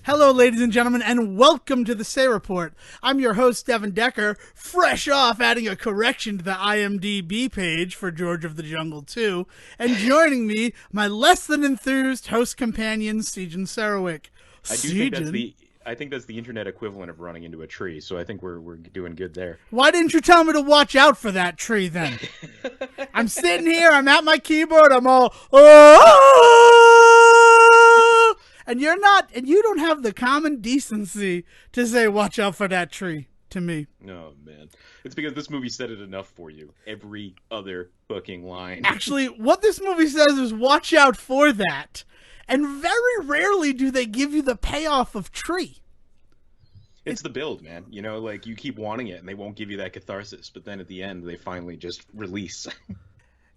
Hello, ladies and gentlemen, and welcome to the Say Report. I'm your host, Devin Decker, fresh off adding a correction to the IMDb page for George of the Jungle 2, and joining me, my less than enthused host companion, Sejan Sarowick. I think that's the internet equivalent of running into a tree, so I think we're doing good there. Why didn't you tell me to watch out for that tree then? I'm sitting here, I'm at my keyboard, I'm all, oh! And you're not, and you don't have the common decency to say, watch out for that tree to me. No, man. It's because this movie said it enough for you. Every other fucking line. Actually, what this movie says is watch out for that. And very rarely do they give you the payoff of tree. It's the build, man. You know, like, you keep wanting it, and they won't give you that catharsis. But then at the end, they finally just release.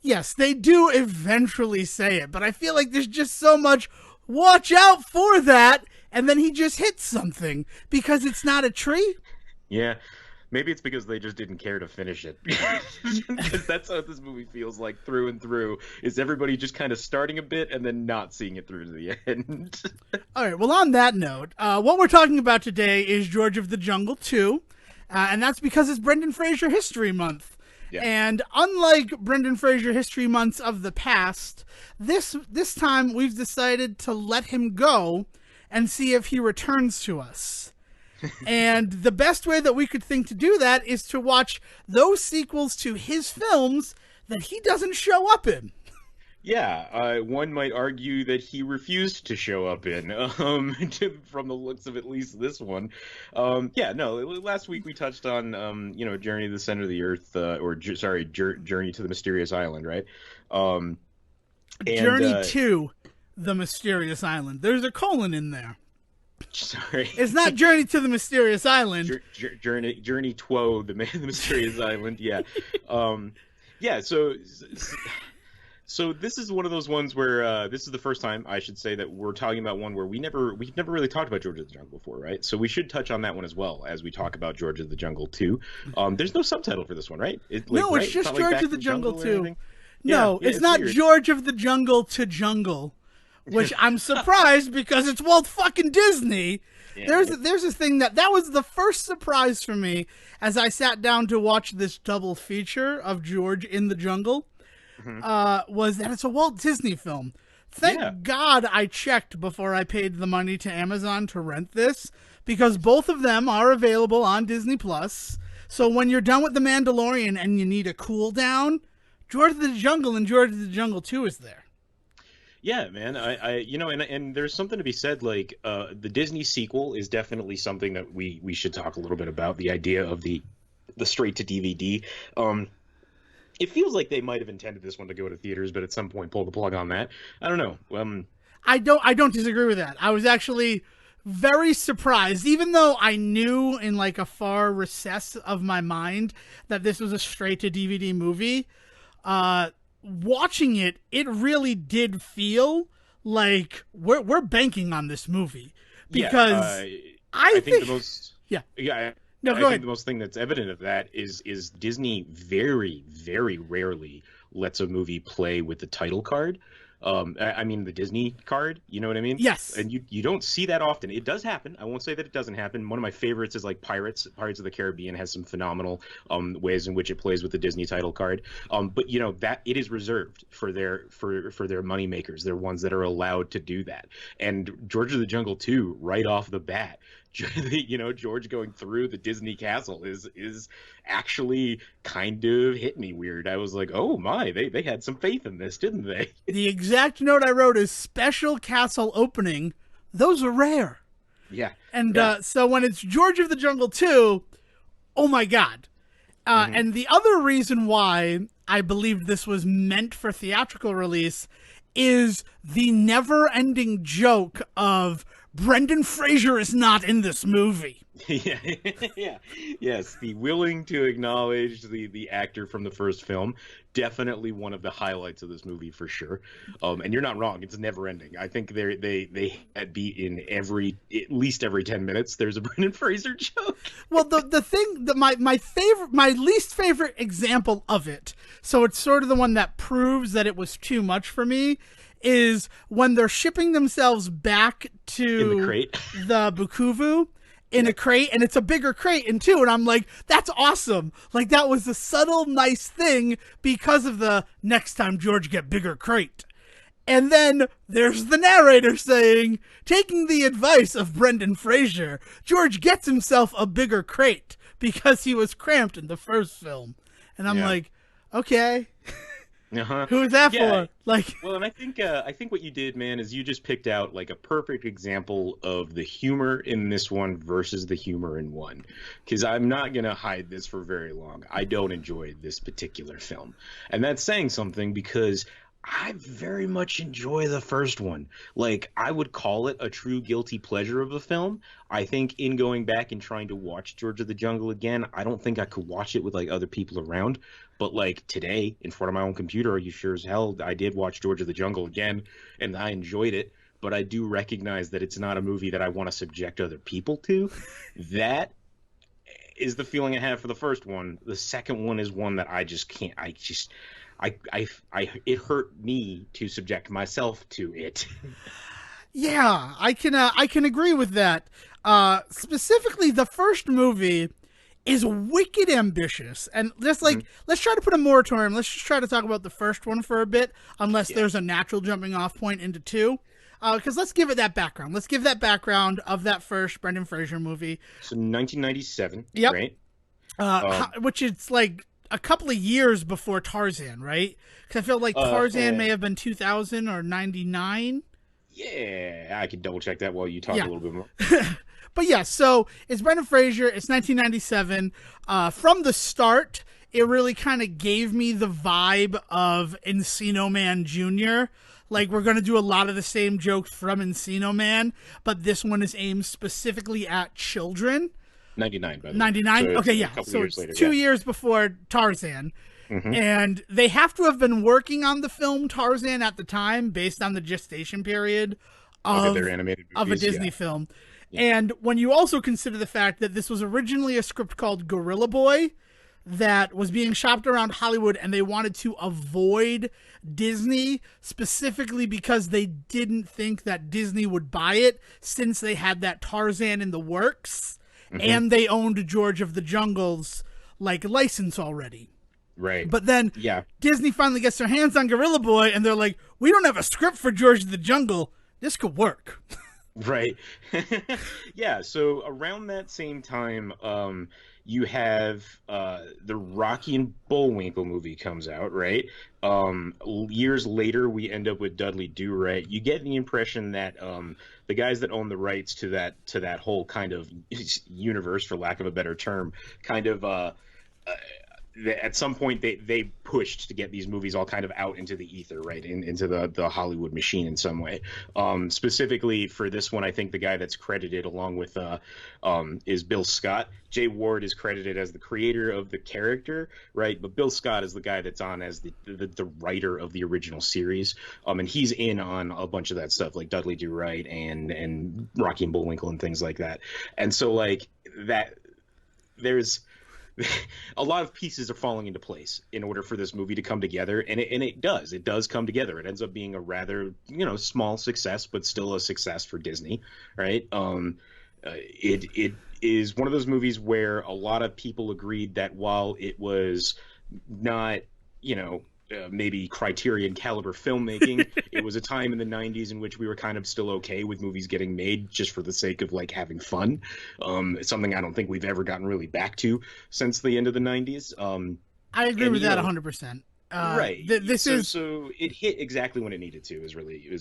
Yes, they do eventually say it. But I feel like there's just so much, watch out for that, and then he just hits something. Because it's not a tree? Yeah. Maybe it's because they just didn't care to finish it. Because that's how this movie feels like through and through, is everybody just kind of starting a bit and then not seeing it through to the end. All right, well, on that note, what we're talking about today is George of the Jungle 2, and that's because it's Brendan Fraser History Month. Yeah. And unlike Brendan Fraser History Months of the past, this time we've decided to let him go and see if he returns to us. And the best way that we could think to do that is to watch those sequels to his films that he doesn't show up in. Yeah, one might argue that he refused to show up in, from the looks of at least this one. Last week we touched on, Journey to the Center of the Earth, Journey to the Mysterious Island, right? Journey to the Mysterious Island. There's a colon in there. Sorry. It's not Journey to the Mysterious Island. Journey to the Mysterious Island, yeah. So this is one of those ones where this is the first time, I should say, that we're talking about one where we've never really talked about George of the Jungle before, right? So we should touch on that one as well as we talk about George of the Jungle 2. There's no subtitle for this one, right? It's just George of the Jungle 2. No, it's not weird. George of the Jungle to Jungle. Which I'm surprised because it's Walt fucking Disney. Yeah. There's a thing that was the first surprise for me as I sat down to watch this double feature of George in the Jungle. Was that it's a Walt Disney film. Thank God I checked before I paid the money to Amazon to rent this, because both of them are available on Disney Plus. So when you're done with The Mandalorian and you need a cool down, George of the Jungle and George of the Jungle 2 is there. Yeah, man. And there's something to be said. Like, the Disney sequel is definitely something that we should talk a little bit about. The idea of the straight to DVD. It feels like they might have intended this one to go to theaters, but at some point pulled the plug on that. I don't know. I don't disagree with that. I was actually very surprised, even though I knew in like a far recess of my mind that this was a straight to DVD movie. Watching it really did feel like we're banking on this movie, because I think the most go ahead. The most thing that's evident of that is Disney very, very rarely lets a movie play with the title card. I mean the Disney card, you know what I mean? Yes. And you don't see that often. It does happen. I won't say that it doesn't happen. One of my favorites is like Pirates of the Caribbean has some phenomenal ways in which it plays with the Disney title card. But that it is reserved for their money makers. They're ones that are allowed to do that. And George of the Jungle 2, right off the bat, George going through the Disney castle is actually kind of hit me weird. I was like, oh my, they had some faith in this, didn't they? The exact note I wrote is special castle opening. Those are rare. Yeah. And so when it's George of the Jungle 2, oh my God. And the other reason why I believed this was meant for theatrical release is the never-ending joke of Brendan Fraser is not in this movie. Yes, the willing to acknowledge the actor from the first film, definitely one of the highlights of this movie for sure. And you're not wrong; it's never ending. I think they had beat in at least every 10 minutes. There's a Brendan Fraser joke. Well, the thing that my least favorite example of it, so it's sort of the one that proves that it was too much for me, is when they're shipping themselves back to In the crate. the Bukuvu in a crate, and it's a bigger crate and two, and I'm like, that's awesome. Like, that was a subtle, nice thing because of the next time George get bigger crate. And then there's the narrator saying, taking the advice of Brendan Fraser, George gets himself a bigger crate because he was cramped in the first film. And I'm like, okay. Who is that for? Like, well, and I think what you did, man, is you just picked out like a perfect example of the humor in this one versus the humor in one. Because I'm not gonna hide this for very long. I don't enjoy this particular film, and that's saying something because I very much enjoy the first one. Like, I would call it a true guilty pleasure of a film. I think in going back and trying to watch George of the Jungle again, I don't think I could watch it with like other people around. But like today, in front of my own computer, you sure as hell, I did watch George of the Jungle again, and I enjoyed it. But I do recognize that it's not a movie that I want to subject other people to. That is the feeling I have for the first one. The second one is one that I just can't. It hurt me to subject myself to it. Yeah, I can agree with that. Specifically, the first movie is wicked ambitious, and just like let's try to put a moratorium. Let's just try to talk about the first one for a bit, unless there's a natural jumping off point into two. Because let's give it that background. Let's give that background of that first Brendan Fraser movie. So 1997, right? Which is like a couple of years before Tarzan, right? Because I feel like Tarzan may have been 2000 or 99. Yeah, I could double check that while you talk a little bit more. But yeah, so it's Brendan Fraser. It's 1997. From the start, it really kind of gave me the vibe of Encino Man Jr. Like, we're going to do a lot of the same jokes from Encino Man, but this one is aimed specifically at children. 99, by the way. 99? So okay, yeah. So it's 2 years before Tarzan. And they have to have been working on the film Tarzan at the time based on the gestation period of a Disney film. And when you also consider the fact that this was originally a script called Gorilla Boy that was being shopped around Hollywood, and they wanted to avoid Disney specifically because they didn't think that Disney would buy it since they had that Tarzan in the works and they owned George of the Jungle's like license already. Right. But then Disney finally gets their hands on Gorilla Boy, and they're like, we don't have a script for George of the Jungle. This could work. Right. Yeah, so around that same time, you have the Rocky and Bullwinkle movie comes out, right? Years later, we end up with Dudley Do-Right. You get the impression that the guys that own the rights to that whole kind of universe, for lack of a better term, kind of at some point they pushed to get these movies all kind of out into the ether, right, into the Hollywood machine in some way. Specifically for this one, I think the guy that's credited along with is Bill Scott. Jay Ward is credited as the creator of the character, right, but Bill Scott is the guy that's on as the writer of the original series, and he's in on a bunch of that stuff like Dudley Do-Right and Rocky and Bullwinkle and things like that. And so like that, there's a lot of pieces are falling into place in order for this movie to come together, and it does come together. It ends up being a rather small success, but still a success for Disney, right? It is one of those movies where a lot of people agreed that while it was not maybe Criterion caliber filmmaking, it was a time in the 90s in which we were kind of still okay with movies getting made just for the sake of like having fun. It's something I don't think we've ever gotten really back to since the end of the 90s. I agree with that 100%. Right. So it hit exactly when it needed to is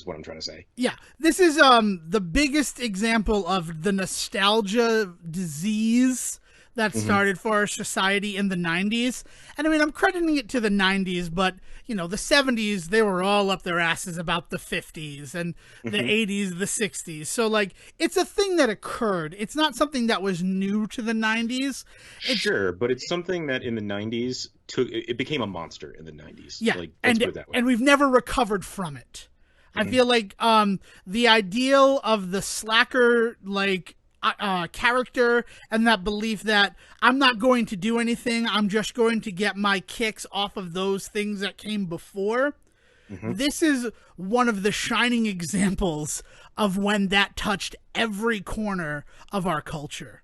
what I'm trying to say. Yeah. This is the biggest example of the nostalgia disease that started for our society in the 90s. And I mean, I'm crediting it to the 90s, but, the 70s, they were all up their asses about the 50s, and the 80s, the 60s. So, like, it's a thing that occurred. It's not something that was new to the 90s. Sure, but it's something that in the 90s, it became a monster in the 90s. Yeah, like, let's put it that way. And we've never recovered from it. I feel like the ideal of the slacker, like, character and that belief that I'm not going to do anything, I'm just going to get my kicks off of those things that came before. This is one of the shining examples of when that touched every corner of our culture.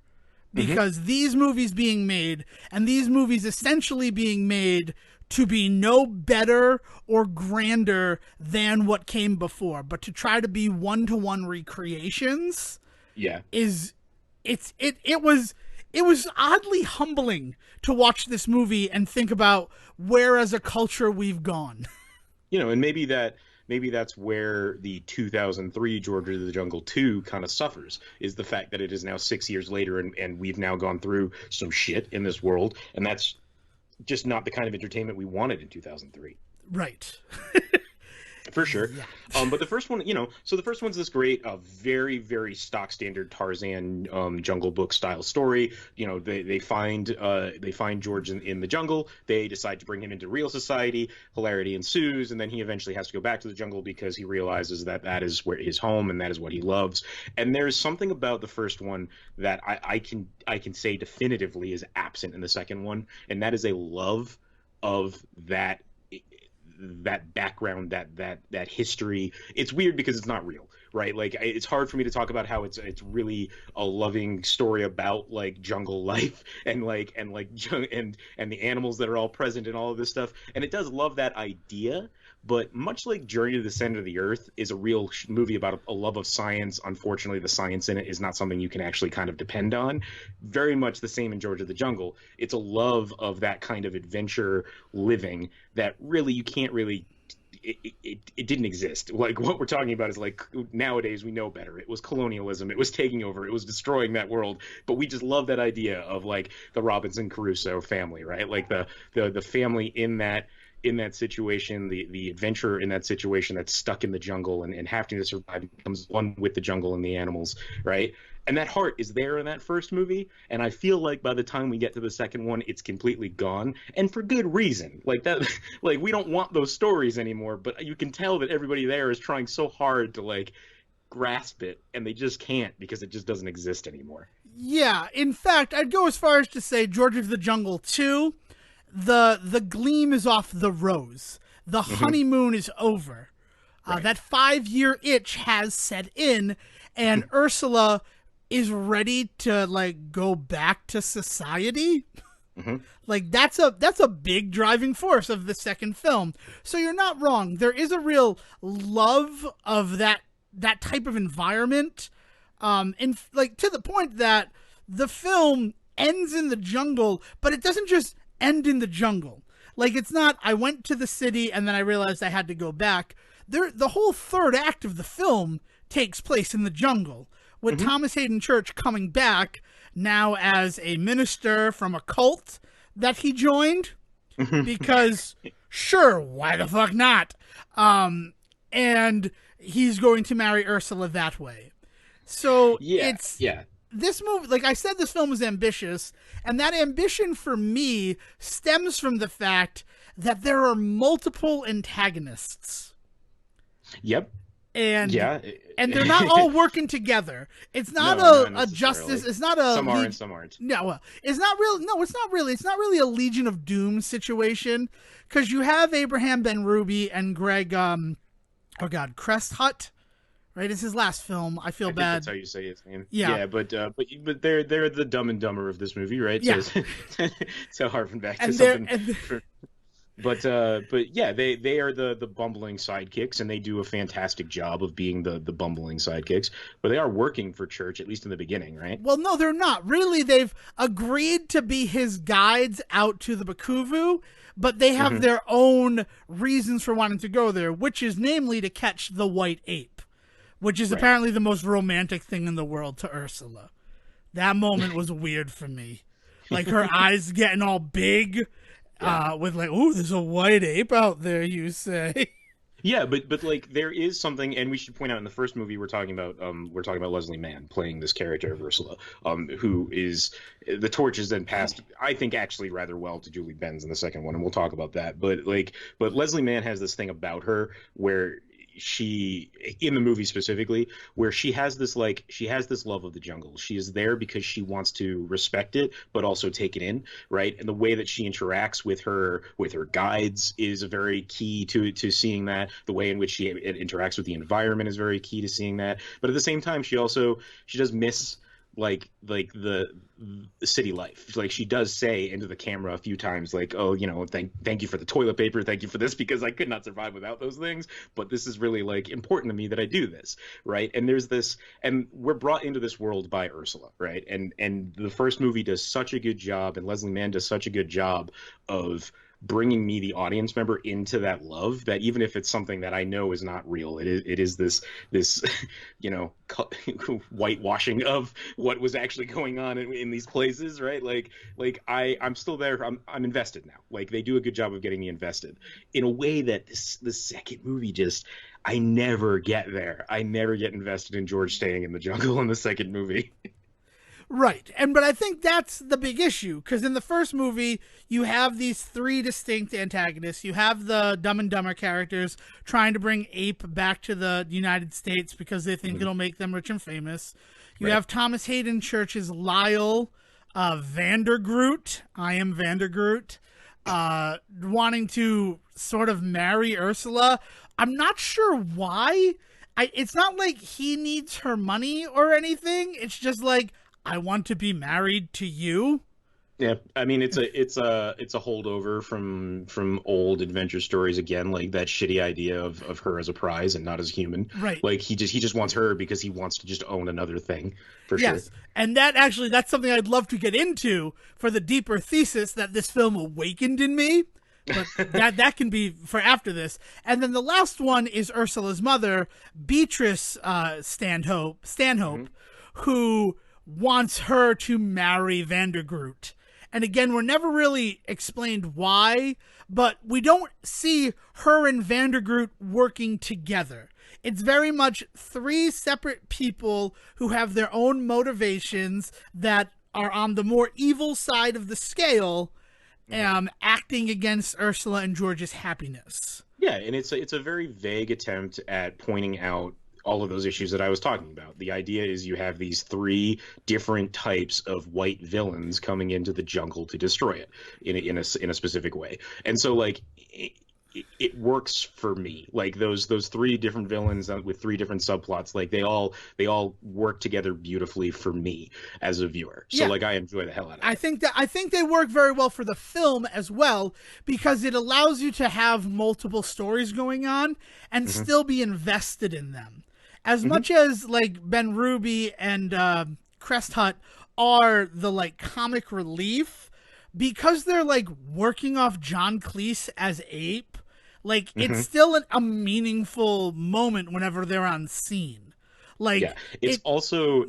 Because these movies being made, and these movies essentially being made to be no better or grander than what came before, but to try to be one-to-one recreations, it was oddly humbling to watch this movie and think about where as a culture we've gone. You know, and maybe that's where the 2003 George of the Jungle 2 kind of suffers, is the fact that it is now 6 years later and we've now gone through some shit in this world, and that's just not the kind of entertainment we wanted in 2003. Right. For sure. Yeah. But the first one, so the first one's this great, very, very stock standard Tarzan Jungle Book style story. They find George in the jungle. They decide to bring him into real society. Hilarity ensues, and then he eventually has to go back to the jungle because he realizes that is where his home and that is what he loves. And there's something about the first one that I can say definitively is absent in the second one, and that is a love of that background, that history. It's weird because it's not real, right? Like, it's hard for me to talk about how it's really a loving story about like jungle life and the animals that are all present and all of this stuff. And it does love that idea, but much like Journey to the Center of the Earth is a real movie about a love of science, unfortunately the science in it is not something you can actually kind of depend on. Very much the same in George of the Jungle. It's a love of that kind of adventure living that really you can't really it didn't exist. Like, what we're talking about is like, nowadays we know better. It was colonialism. It was taking over. It was destroying that world. But we just love that idea of like the Robinson Crusoe family, right? Like the family in that situation, the adventurer in that situation that's stuck in the jungle and having to survive, becomes one with the jungle and the animals, right? And that heart is there in that first movie, and I feel like by the time we get to the second one, it's completely gone, and for good reason. Like that, like we don't want those stories anymore, but you can tell that everybody there is trying so hard to like grasp it, and they just can't because it just doesn't exist anymore. Yeah, in fact, I'd go as far as to say George of the Jungle 2, the gleam is off the rose. The honeymoon is over. Right. That 5-year itch has set in, and Ursula is ready to like go back to society. Like that's a big driving force of the second film. So you're not wrong. There is a real love of that type of environment. And like to the point that the film ends in the jungle, but it doesn't just end in the jungle. Like, it's not, I went to the city and then I realized I had to go back. The whole third act of the film takes place in the jungle, with Thomas Hayden Church coming back now as a minister from a cult that he joined, because sure, why the fuck not? And he's going to marry Ursula that way. So this movie, like I said, this film is ambitious, and that ambition for me stems from the fact that there are multiple antagonists. Yep. And they're not all working together. It's not a justice. It's not a some are and some aren't. No, well, it's not real. No, it's not really. It's not really a Legion of Doom situation, because you have Abraham Ben Ruby and Greg. Crest Hut. Right, it's his last film. I feel bad. That's how you say his name. Yeah, but they're the Dumb and Dumber of this movie, right? Yeah. So harping back to something. But yeah, they are the bumbling sidekicks, and they do a fantastic job of being the bumbling sidekicks. But they are working for Church, at least in the beginning, right? Well, no, they're not. Really, they've agreed to be his guides out to the Bakuvu, but they have their own reasons for wanting to go there, which is namely to catch the white ape, which is apparently the most romantic thing in the world to Ursula. That moment was weird for me. Like, her eyes getting all big. With like, oh, there's a white ape out there, you say? Yeah, but like there is something, and we should point out in the first movie we're talking about Leslie Mann playing this character of Ursula, who is the torch is then passed, I think, actually rather well to Julie Benz in the second one, and we'll talk about that. But Leslie Mann has this thing about her where she in the movie specifically, where she has this love of the jungle. She is there because she wants to respect it but also take it in, right? And the way that she interacts with her guides is very key to seeing that. The way in which she interacts with the environment is very key to seeing that. But at the same time, she does miss the city life. Like, she does say into the camera a few times, like, oh, you know, thank you for the toilet paper, thank you for this, because I could not survive without those things, but this is really like important to me that I do this, right? And there's this, and we're brought into this world by Ursula, right? And the first movie does such a good job, and Leslie Mann does such a good job of bringing me, the audience member, into that love, that even if it's something that I know is not real, it is this you know, whitewashing of what was actually going on in these places, right? Like I'm still there. I'm invested now. Like, they do a good job of getting me invested in a way that the second movie just, I never get there. I never get invested in George staying in the jungle in the second movie. Right. But I think that's the big issue, because in the first movie, you have these three distinct antagonists. You have the Dumb and Dumber characters trying to bring Ape back to the United States because they think it'll make them rich and famous. You have Thomas Hayden Church's Lyle Vandergroot, I am Vandergroot, wanting to sort of marry Ursula. I'm not sure why. It's not like he needs her money or anything. It's just like, I want to be married to you. Yeah, I mean, it's a holdover from old adventure stories again, like that shitty idea of her as a prize and not as human. Right. Like, he just wants her because he wants to just own another thing, for sure. Yes, and that's something I'd love to get into for the deeper thesis that this film awakened in me. But that can be for after this. And then the last one is Ursula's mother, Beatrice Stanhope, who wants her to marry Vandergroot. And again, we're never really explained why, but we don't see her and Vandergroot working together. It's very much three separate people who have their own motivations that are on the more evil side of the scale, acting against Ursula and George's happiness. Yeah, and it's a very vague attempt at pointing out all of those issues that I was talking about. The idea is you have these three different types of white villains coming into the jungle to destroy it in a specific way. And so, like, it works for me. Like, those three different villains with three different subplots, like, they all work together beautifully for me as a viewer. So, like, I enjoy the hell out of it. I think they work very well for the film as well, because it allows you to have multiple stories going on and still be invested in them. As much as, like, Ben Ruby and Crest Hut are the, like, comic relief, because they're, like, working off John Cleese as Ape, like, it's still a meaningful moment whenever they're on scene. Like, yeah, it's also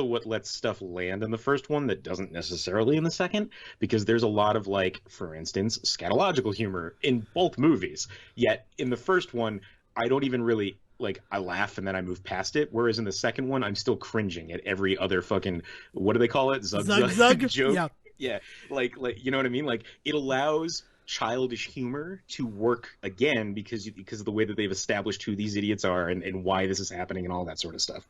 what lets stuff land in the first one that doesn't necessarily in the second, because there's a lot of, like, for instance, scatological humor in both movies. Yet in the first one, I don't even really, like, I laugh and then I move past it. Whereas in the second one, I'm still cringing at every other fucking, what do they call it? Zug joke. Yeah. Like, you know what I mean? Like, it allows childish humor to work again because of the way that they've established who these idiots are and why this is happening and all that sort of stuff.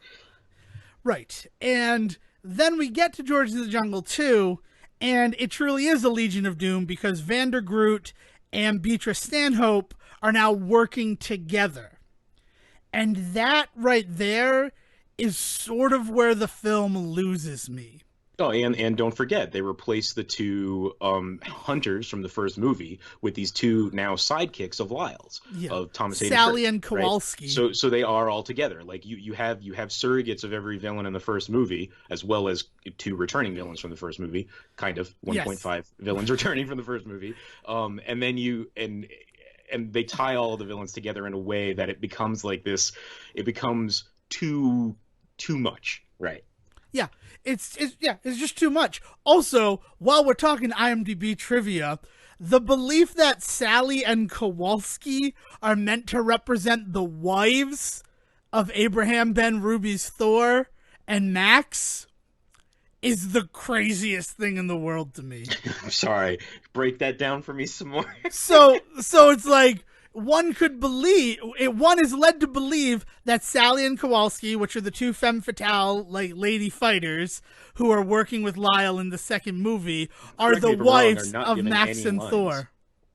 Right. And then we get to George of the Jungle 2, and it truly is a Legion of Doom, because Vandergroot and Beatrice Stanhope are now working together. And that right there is sort of where the film loses me. Oh, and don't forget, they replaced the two hunters from the first movie with these two now sidekicks of Lyle's, of Thomas Hayden Sally Church, and Kowalski. Right? So they are all together. Like, you have surrogates of every villain in the first movie, as well as two returning villains from the first movie, kind of 1.5 villains returning from the first movie. And then and they tie all of the villains together in a way that it becomes like this. It becomes too much, right? Yeah, it's just too much. Also, while we're talking IMDb trivia, the belief that Sally and Kowalski are meant to represent the wives of Abraham Ben Ruby's Thor and Max is the craziest thing in the world to me. I'm sorry. Break that down for me some more. So it's like, one is led to believe that Sally and Kowalski, which are the two femme fatale lady fighters who are working with Lyle in the second movie, are the wives of Max and Thor.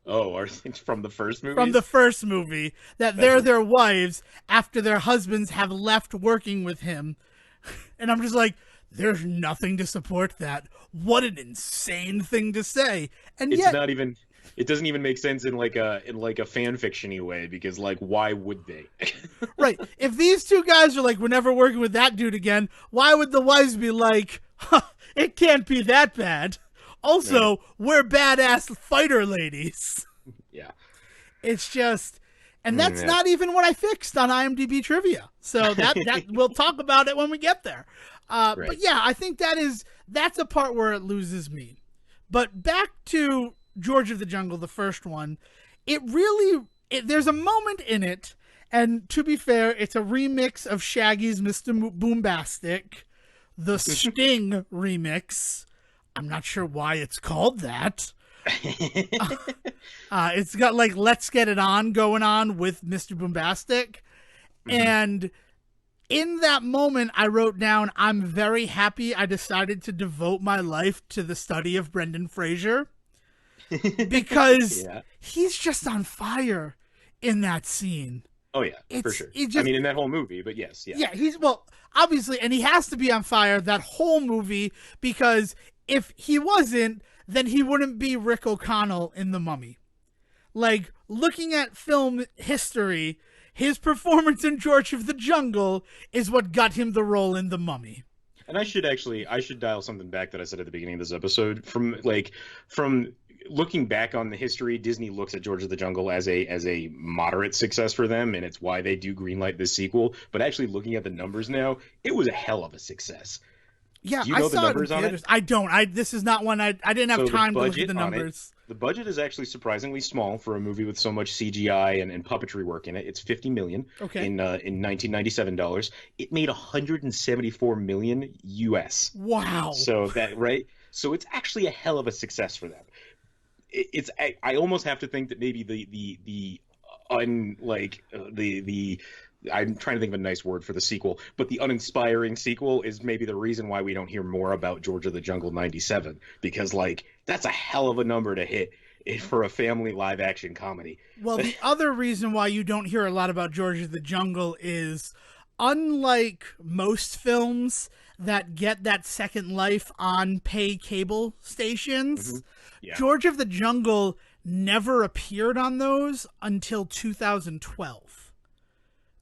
Oh, are they from the first movie? From the first movie, they're their wives after their husbands have left working with him. And I'm just like, there's nothing to support that. What an insane thing to say. And it's not even. It doesn't even make sense in like a fan fiction-y way, because like, why would they? Right. If these two guys are like, we're never working with that dude again, why would the wives be like, it can't be that bad? Also, we're badass fighter ladies. Yeah. It's just, and that's not even what I fixed on IMDb trivia. So that we'll talk about it when we get there. But yeah, I think that's a part where it loses me. But back to George of the Jungle, the first one, there's a moment in it, and to be fair, it's a remix of Shaggy's Mr. Boombastic, the Sting remix. I'm not sure why it's called that. It's got like Let's Get It On going on with Mr. Boombastic. And in that moment, I wrote down, I'm very happy I decided to devote my life to the study of Brendan Fraser. Because he's just on fire in that scene. Oh, yeah, for sure. I mean, in that whole movie, but yes. Yeah, obviously, and he has to be on fire that whole movie, because if he wasn't, then he wouldn't be Rick O'Connell in The Mummy. Like, looking at film history, his performance in George of the Jungle is what got him the role in The Mummy. And I should dial something back that I said at the beginning of this episode. From looking back on the history, Disney looks at George of the Jungle as a moderate success for them, and it's why they do greenlight this sequel. But actually, looking at the numbers now, it was a hell of a success. Yeah, do you know I saw the numbers on it? I don't. This is not one I didn't have time to look at the numbers. The budget is actually surprisingly small for a movie with so much CGI and puppetry work in it. It's $50 million in 1997 dollars. It made $174 million US. Wow. So So it's actually a hell of a success for them. I almost have to think that maybe I'm trying to think of a nice word for the sequel, but the uninspiring sequel is maybe the reason why we don't hear more about George of the Jungle 97, because that's a hell of a number to hit for a family live action comedy. Well, the other reason why you don't hear a lot about George of the Jungle is, unlike most films that get that second life on pay cable stations, George of the Jungle never appeared on those until 2012.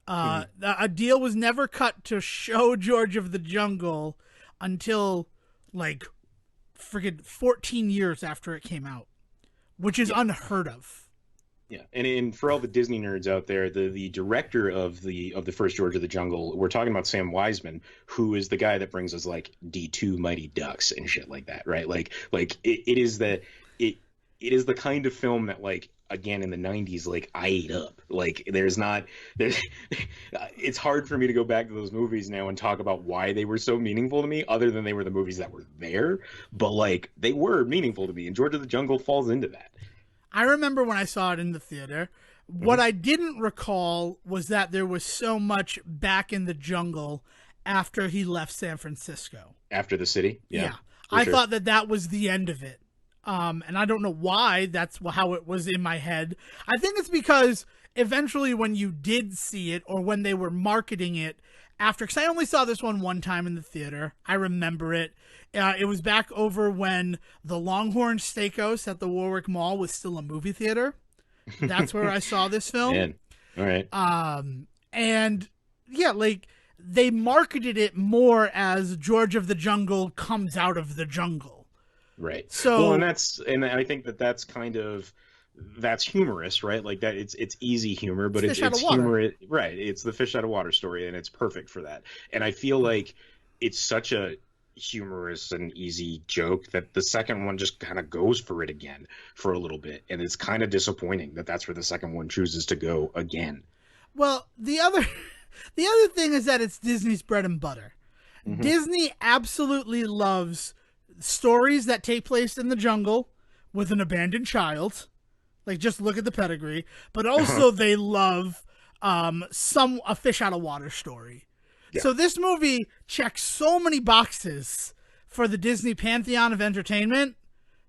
A deal was never cut to show George of the Jungle until like friggin' 14 years after it came out, which is unheard of. Yeah, and for all the Disney nerds out there, the director of the first George of the Jungle, we're talking about Sam Wiseman, who is the guy that brings us like D2 Mighty Ducks and shit like that, right? It is the kind of film that, like, again, in the 90s, like, I ate up. Like, it's hard for me to go back to those movies now and talk about why they were so meaningful to me, other than they were the movies that were there, but like, they were meaningful to me, and George of the Jungle falls into that. I remember when I saw it in the theater, what I didn't recall was that there was so much back in the jungle after he left San Francisco. After the city? Yeah. I thought that was the end of it. And I don't know why that's how it was in my head. I think it's because eventually when you did see it, or when they were marketing it after, because I only saw this one time in the theater. I remember it. It was back over when the Longhorn Steakhouse at the Warwick Mall was still a movie theater. That's where I saw this film. Man. All right. And yeah, like, they marketed it more as George of the Jungle comes out of the jungle. Right. So, and I think that's humorous, right? Like, that it's easy humor, but it's humor, right? It's the fish out of water story, and it's perfect for that. And I feel like it's such a humorous and easy joke that the second one just kind of goes for it again for a little bit, and it's kind of disappointing that that's where the second one chooses to go again. Well, the other thing is that it's Disney's bread and butter. Disney absolutely loves stories that take place in the jungle with an abandoned child. Like, just look at the pedigree. But also they love a fish out of water story. Yeah. So this movie checks so many boxes for the Disney pantheon of entertainment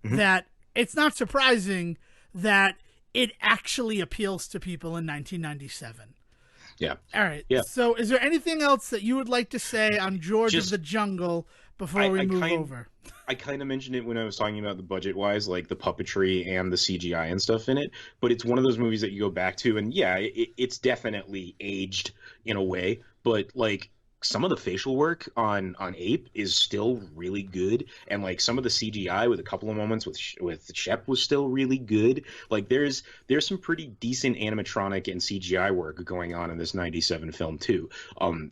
that it's not surprising that it actually appeals to people in 1997. Yeah. All right. Yeah. So is there anything else that you would like to say on George of the Jungle before we move over? I kind of mentioned it when I was talking about the budget-wise, like the puppetry and the CGI and stuff in it, but it's one of those movies that you go back to, and yeah, it's definitely aged in a way, but like some of the facial work on Ape is still really good, and like some of the CGI with a couple of moments with Shep was still really good. Like there's some pretty decent animatronic and CGI work going on in this 97 film too.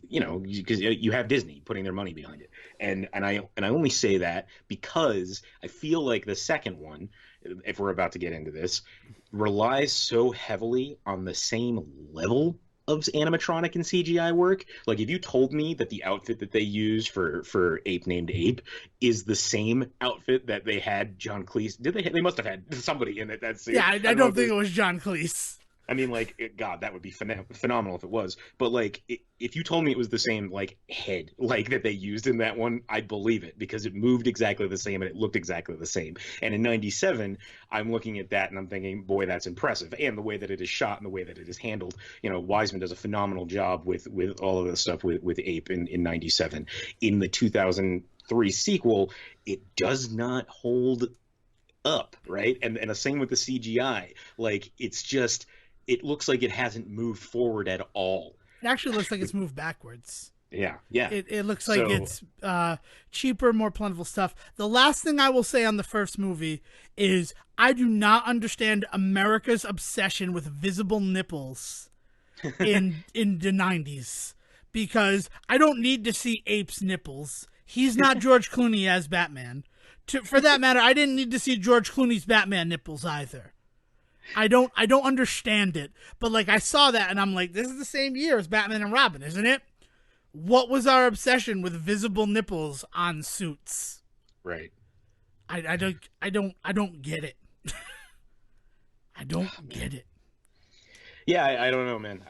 You know, because you have Disney putting their money behind it, and I only say that because I feel like the second one, if we're about to get into this, relies so heavily on the same level of animatronic and CGI work. Like if you told me that the outfit that they used for Ape Named Ape is the same outfit that they had John Cleese, they must have had somebody in it that scene. Yeah, I don't think it was John Cleese. I mean, like, God, that would be phenomenal if it was. But, like, if you told me it was the same, like, head, like, that they used in that one, I'd believe it because it moved exactly the same and it looked exactly the same. And in 97, I'm looking at that and I'm thinking, boy, that's impressive. And the way that it is shot and the way that it is handled, you know, Wiseman does a phenomenal job with all of this stuff with Ape in 97. In the 2003 sequel, it does not hold up, right? And the same with the CGI. Like, it's just... it looks like it hasn't moved forward at all. It actually looks like it's moved backwards. Yeah. It looks like it's cheaper, more plentiful stuff. The last thing I will say on the first movie is I do not understand America's obsession with visible nipples in the 90s, because I don't need to see Ape's nipples. He's not George Clooney as Batman. For that matter, I didn't need to see George Clooney's Batman nipples either. I don't understand it, but like I saw that and I'm like, this is the same year as Batman and Robin, isn't it? What was our obsession with visible nipples on suits? Right. I don't get it. I don't get it. Yeah, I don't know, man.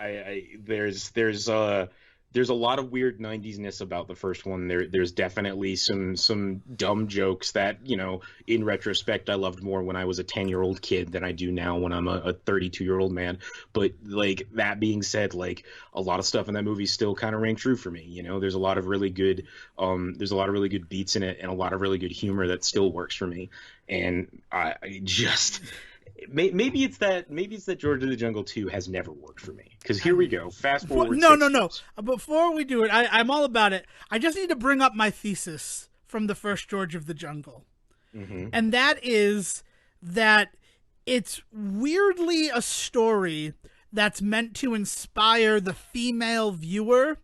There's a lot of weird 90s-ness about the first one. There's definitely some dumb jokes that, you know, in retrospect, I loved more when I was a 10-year-old kid than I do now when I'm a 32-year-old man. But, like, that being said, like, a lot of stuff in that movie still kind of rang true for me. You know, there's a lot of really good beats in it and a lot of really good humor that still works for me. And I just... Maybe it's that George of the Jungle 2 has never worked for me. Because here we go. Fast forward. No. Before we do it, I'm all about it. I just need to bring up my thesis from the first George of the Jungle. Mm-hmm. And that is that it's weirdly a story that's meant to inspire the female viewer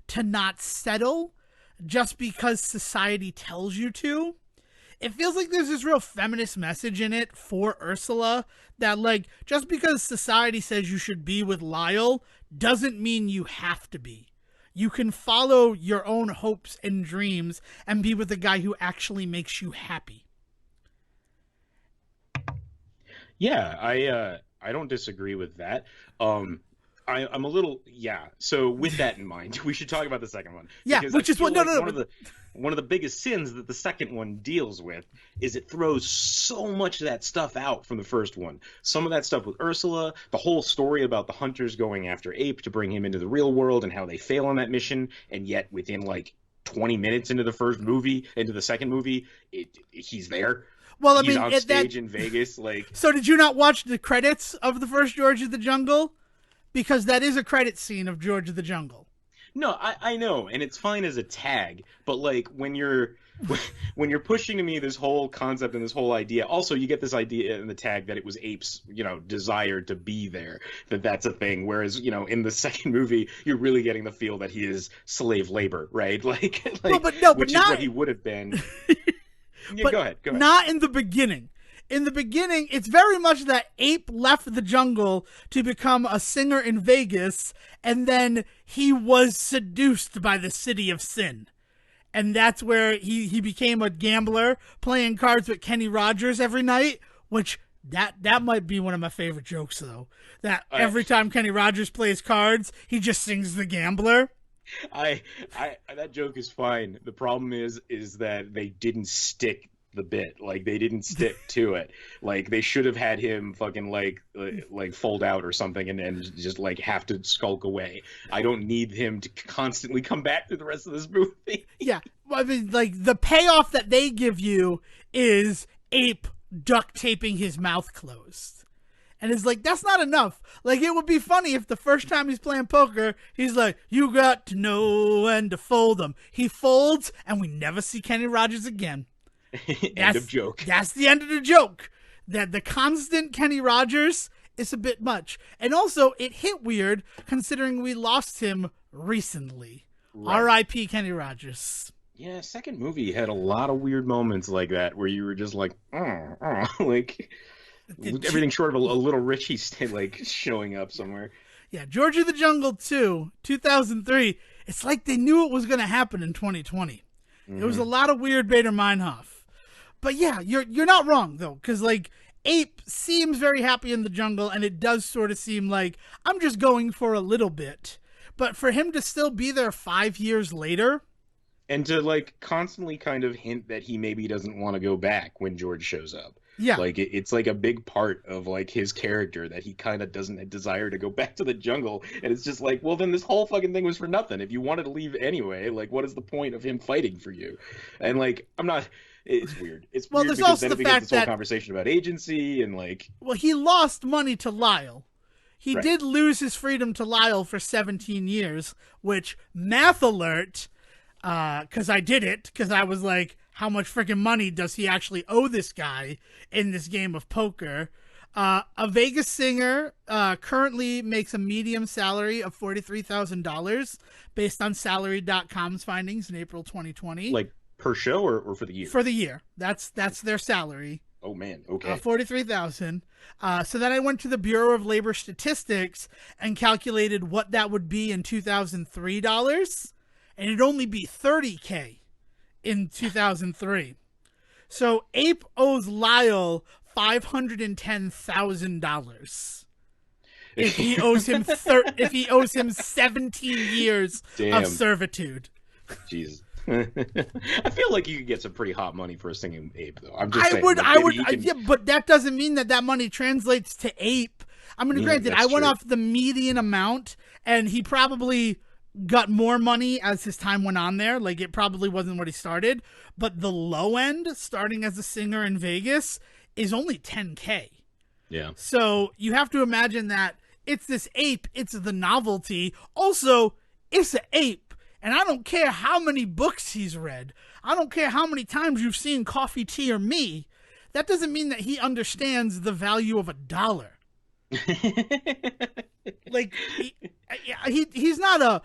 to not settle just because society tells you to. It feels like there's this real feminist message in it for Ursula that, like, just because society says you should be with Lyle doesn't mean you have to be. You can follow your own hopes and dreams and be with the guy who actually makes you happy. Yeah, I don't disagree with that. I'm a little, yeah. So with that in mind, we should talk about the second one. Yeah, which is one of the biggest sins that the second one deals with is it throws so much of that stuff out from the first one. Some of that stuff with Ursula, the whole story about the hunters going after Ape to bring him into the real world and how they fail on that mission, and yet within like 20 minutes into the second movie, he's there. Well, I he's mean, on stage in Vegas. Like, so did you not watch the credits of the first George of the Jungle? Because that is a credit scene of George of the Jungle. No, I know, and it's fine as a tag, but like when you're pushing to me this whole concept and this whole idea, also you get this idea in the tag that it was Ape's, you know, desire to be there, that's a thing. Whereas, you know, in the second movie, you're really getting the feel that he is slave labor, right? Which is what he would have been. Yeah, go ahead. Not in the beginning. In the beginning, it's very much that Ape left the jungle to become a singer in Vegas, and then he was seduced by the city of sin. And that's where he became a gambler, playing cards with Kenny Rogers every night, which That might be one of my favorite jokes, though. That every time Kenny Rogers plays cards, he just sings the gambler. That joke is fine. The problem is that they didn't stick the bit. Like, they didn't stick to it. Like, they should have had him fucking like fold out or something and just like have to skulk away. I don't need him to constantly come back through the rest of this movie. Yeah, I mean, like, the payoff that they give you is Ape duct taping his mouth closed. And it's like, that's not enough. Like, it would be funny if the first time he's playing poker, he's like, you got to know when to fold them. He folds, and we never see Kenny Rogers again. End of joke. That's the end of the joke. That the constant Kenny Rogers is a bit much. And also, it hit weird, considering we lost him recently. Right. R.I.P. Kenny Rogers. Yeah, second movie had a lot of weird moments like that where you were just like, like everything short of a little Richie like showing up somewhere. Yeah, George of the Jungle 2, 2003. It's like they knew it was going to happen in 2020. Mm-hmm. It was a lot of weird Bader Meinhof. But yeah, you're not wrong though, because like Ape seems very happy in the jungle, and it does sort of seem like I'm just going for a little bit. But for him to still be there 5 years later. And to, like, constantly kind of hint that he maybe doesn't want to go back when George shows up. Yeah. Like, it's, like, a big part of, like, his character that he kind of doesn't desire to go back to the jungle. And it's just like, well, then this whole fucking thing was for nothing. If you wanted to leave anyway, like, what is the point of him fighting for you? And, like, it's weird. It's weird there's because also then the it begins fact this whole that conversation about agency and, like... Well, he lost money to Lyle. He Right. did lose his freedom to Lyle for 17 years, which, math alert... because I did it, because I was like, how much freaking money does he actually owe this guy in this game of poker? A Vegas singer currently makes a medium salary of $43,000 based on Salary.com's findings in April 2020. Like, per show or for the year? For the year. That's their salary. Oh, man. Okay. $43,000. So then I went to the Bureau of Labor Statistics and calculated what that would be in 2003 dollars. And it'd only be $30K in 2003. So Ape owes Lyle $510,000 if he owes him 17 years of servitude. Jesus. I feel like you could get some pretty hot money for a singing Ape, though. I'm just saying. Yeah, but that doesn't mean that money translates to Ape. I mean, granted, I went off the median amount, and he probably got more money as his time went on there. Like, it probably wasn't what he started, but the low end, starting as a singer in Vegas, is only $10K. Yeah. So you have to imagine that it's this ape, it's the novelty. Also, it's an ape, and I don't care how many books he's read. I don't care how many times you've seen Coffee, Tea, or Me. That doesn't mean that he understands the value of $1. Like, he's not a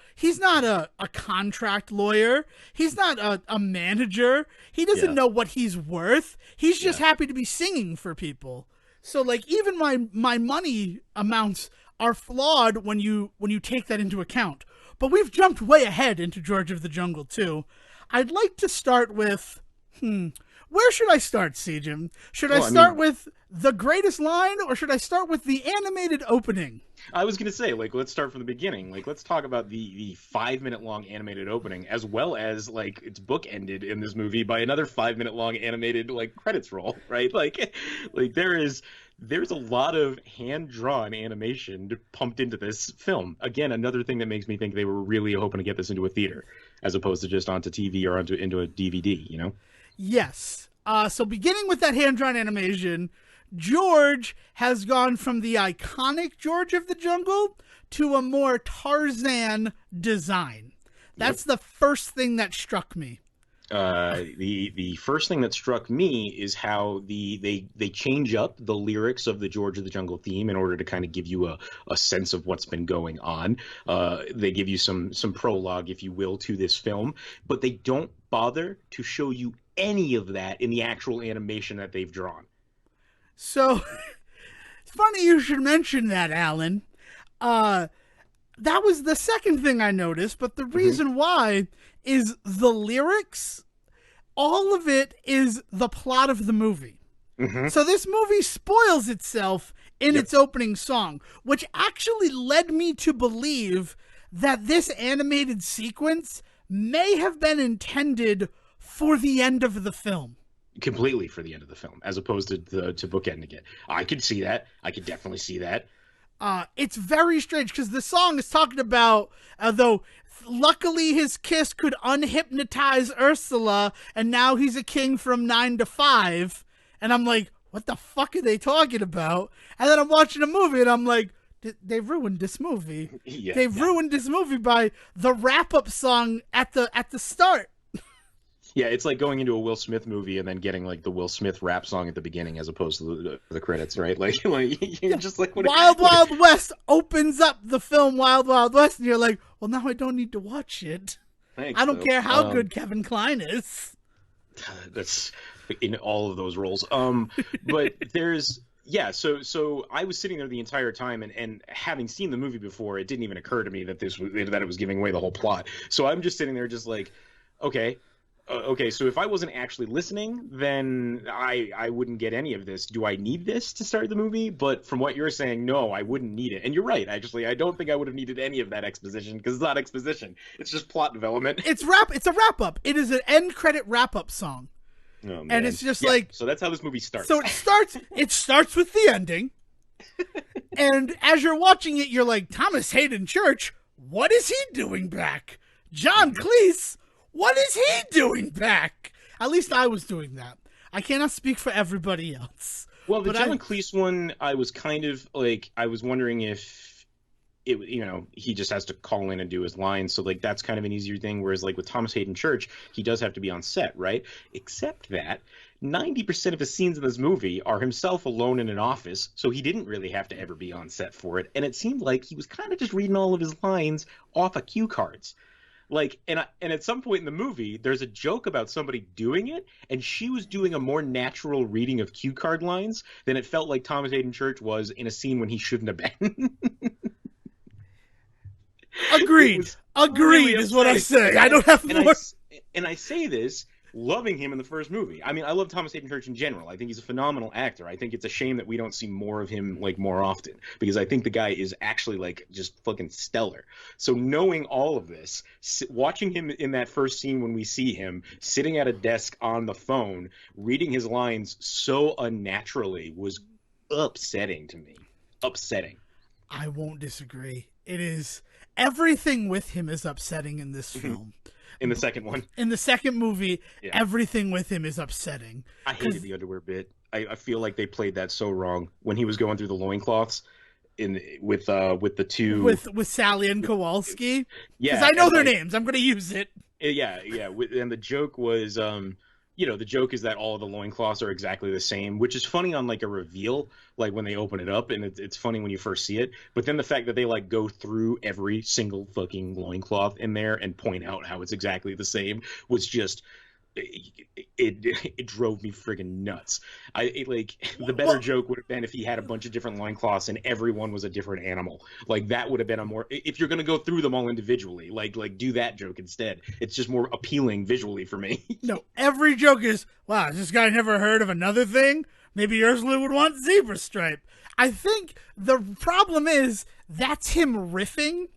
contract lawyer. He's not a manager. He doesn't know what he's worth. He's just happy to be singing for people. So, like, even my money amounts are flawed when you take that into account. But we've jumped way ahead into George of the Jungle 2. I'd like to start with where should I start, Sejim? Should I start with the greatest line, or should I start with the animated opening? I was going to say, like, let's start from the beginning. Like, let's talk about the 5-minute long animated opening, as well as, like, it's bookended in this movie by another 5-minute long animated, like, credits roll, right? Like there's a lot of hand-drawn animation pumped into this film. Again, another thing that makes me think they were really hoping to get this into a theater, as opposed to just onto TV or into a DVD, you know? Yes. So beginning with that hand-drawn animation, George has gone from the iconic George of the Jungle to a more Tarzan design. That's the first thing that struck me. The first thing that struck me is how they change up the lyrics of the George of the Jungle theme in order to kind of give you a sense of what's been going on. They give you some prologue, if you will, to this film, but they don't bother to show you any of that in the actual animation that they've drawn. So, it's funny you should mention that, Alan. That was the second thing I noticed, but the reason why is the lyrics, all of it is the plot of the movie. So this movie spoils itself in its opening song, which actually led me to believe that this animated sequence may have been intended for the end of the film. Completely for the end of the film, as opposed to bookending it. I could see that. I could definitely see that. It's very strange because the song is talking about, though luckily his kiss could unhypnotize Ursula, and now he's a king from 9 to 5. And I'm like, what the fuck are they talking about? And then I'm watching a movie and I'm like, they ruined this movie. They've ruined this movie by the wrap-up song at the start. Yeah, it's like going into a Will Smith movie and then getting like the Will Smith rap song at the beginning as opposed to the credits, right? Like you're just like, Wild West opens up the film Wild Wild West, and you're like, well, now I don't need to watch it. Thanks, I don't care how good Kevin Kline is. That's in all of those roles. But there's so I was sitting there the entire time, and having seen the movie before, it didn't even occur to me that it was giving away the whole plot. So I'm just sitting there, just like, okay, so if I wasn't actually listening, then I wouldn't get any of this. Do I need this to start the movie? But from what you're saying, no, I wouldn't need it. And you're right, actually. I don't think I would have needed any of that exposition, because it's not exposition. It's just plot development. It's a wrap-up. It is an end credit wrap-up song. Oh, man. And it's just like... So that's how this movie starts. So it starts with the ending. And as you're watching it, you're like, Thomas Hayden Church, what is he doing back? John Cleese, what is he doing back? At least I was doing that. I cannot speak for everybody else. Well, the John Cleese one, I was kind of like, I was wondering if he just has to call in and do his lines. So like, that's kind of an easier thing. Whereas like with Thomas Hayden Church, he does have to be on set, right? Except that 90% of the scenes in this movie are himself alone in an office. So he didn't really have to ever be on set for it. And it seemed like he was kind of just reading all of his lines off of cue cards. Like, and at some point in the movie, there's a joke about somebody doing it, and she was doing a more natural reading of cue card lines than it felt like Thomas Hayden Church was in a scene when he shouldn't have been. Agreed. Agreed is what I say. I don't have more. And I say this loving him in the first movie. I mean, I love Thomas Hayden Church in general. I think he's a phenomenal actor. I think it's a shame that we don't see more of him like more often, because I think the guy is actually like just fucking stellar. So knowing all of this, watching him in that first scene when we see him sitting at a desk on the phone reading his lines so unnaturally was upsetting to me. Upsetting. I won't disagree. It is, everything with him is upsetting in this film. In the second one. In the second movie, everything with him is upsetting. I hated the underwear bit. I feel like they played that so wrong when he was going through the loincloths with the two with Sally and Kowalski. Yeah, because I know their names. I'm going to use it. Yeah. And the joke was, the joke is that all of the loincloths are exactly the same, which is funny on like a reveal, like when they open it up, and it's funny when you first see it. But then the fact that they like go through every single fucking loincloth in there and point out how it's exactly the same was just, it drove me friggin' nuts. The better joke would have been if he had a bunch of different loincloths and everyone was a different animal. Like that would have been a more, if you're gonna go through them all individually, like do that joke instead. It's just more appealing visually for me. No, every joke is, wow, has this guy never heard of another thing? Maybe Ursula would want zebra stripe. I think the problem is that's him riffing,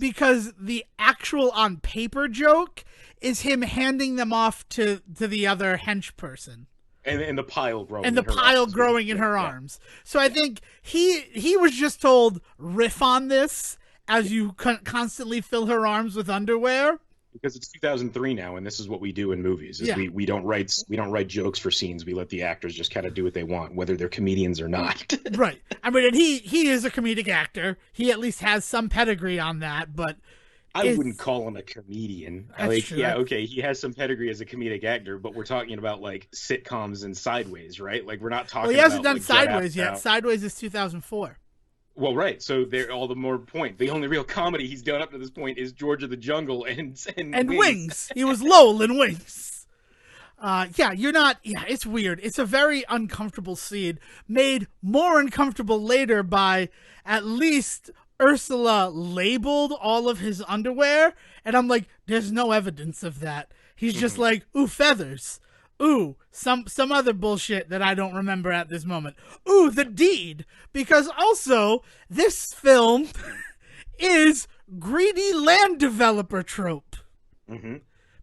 because the actual on paper joke is him handing them off to the other hench person. And the pile growing. And the pile growing in her arms. So I think he was just told, riff on this as you constantly fill her arms with underwear. Because it's 2003 now, and this is what we do in movies. We don't write jokes for scenes. We let the actors just kind of do what they want, whether they're comedians or not. Right. I mean, and he is a comedic actor. He at least has some pedigree on that, but I wouldn't call him a comedian. That's true. Yeah, okay, he has some pedigree as a comedic actor, but we're talking about like sitcoms and Sideways, right? Like we're not talking. Well, he hasn't about, done Sideways yet. Sideways is 2004. Well, right. So they're all the more point. The only real comedy he's done up to this point is George of the Jungle and Wings. He was Lowell in Wings. You're not. Yeah, it's weird. It's a very uncomfortable scene, made more uncomfortable later by at least Ursula labeled all of his underwear, and I'm like, there's no evidence of that. He's just like, ooh, feathers. Ooh, some other bullshit that I don't remember at this moment. Ooh, the deed. Because also, this film is greedy land developer trope. Mm-hmm.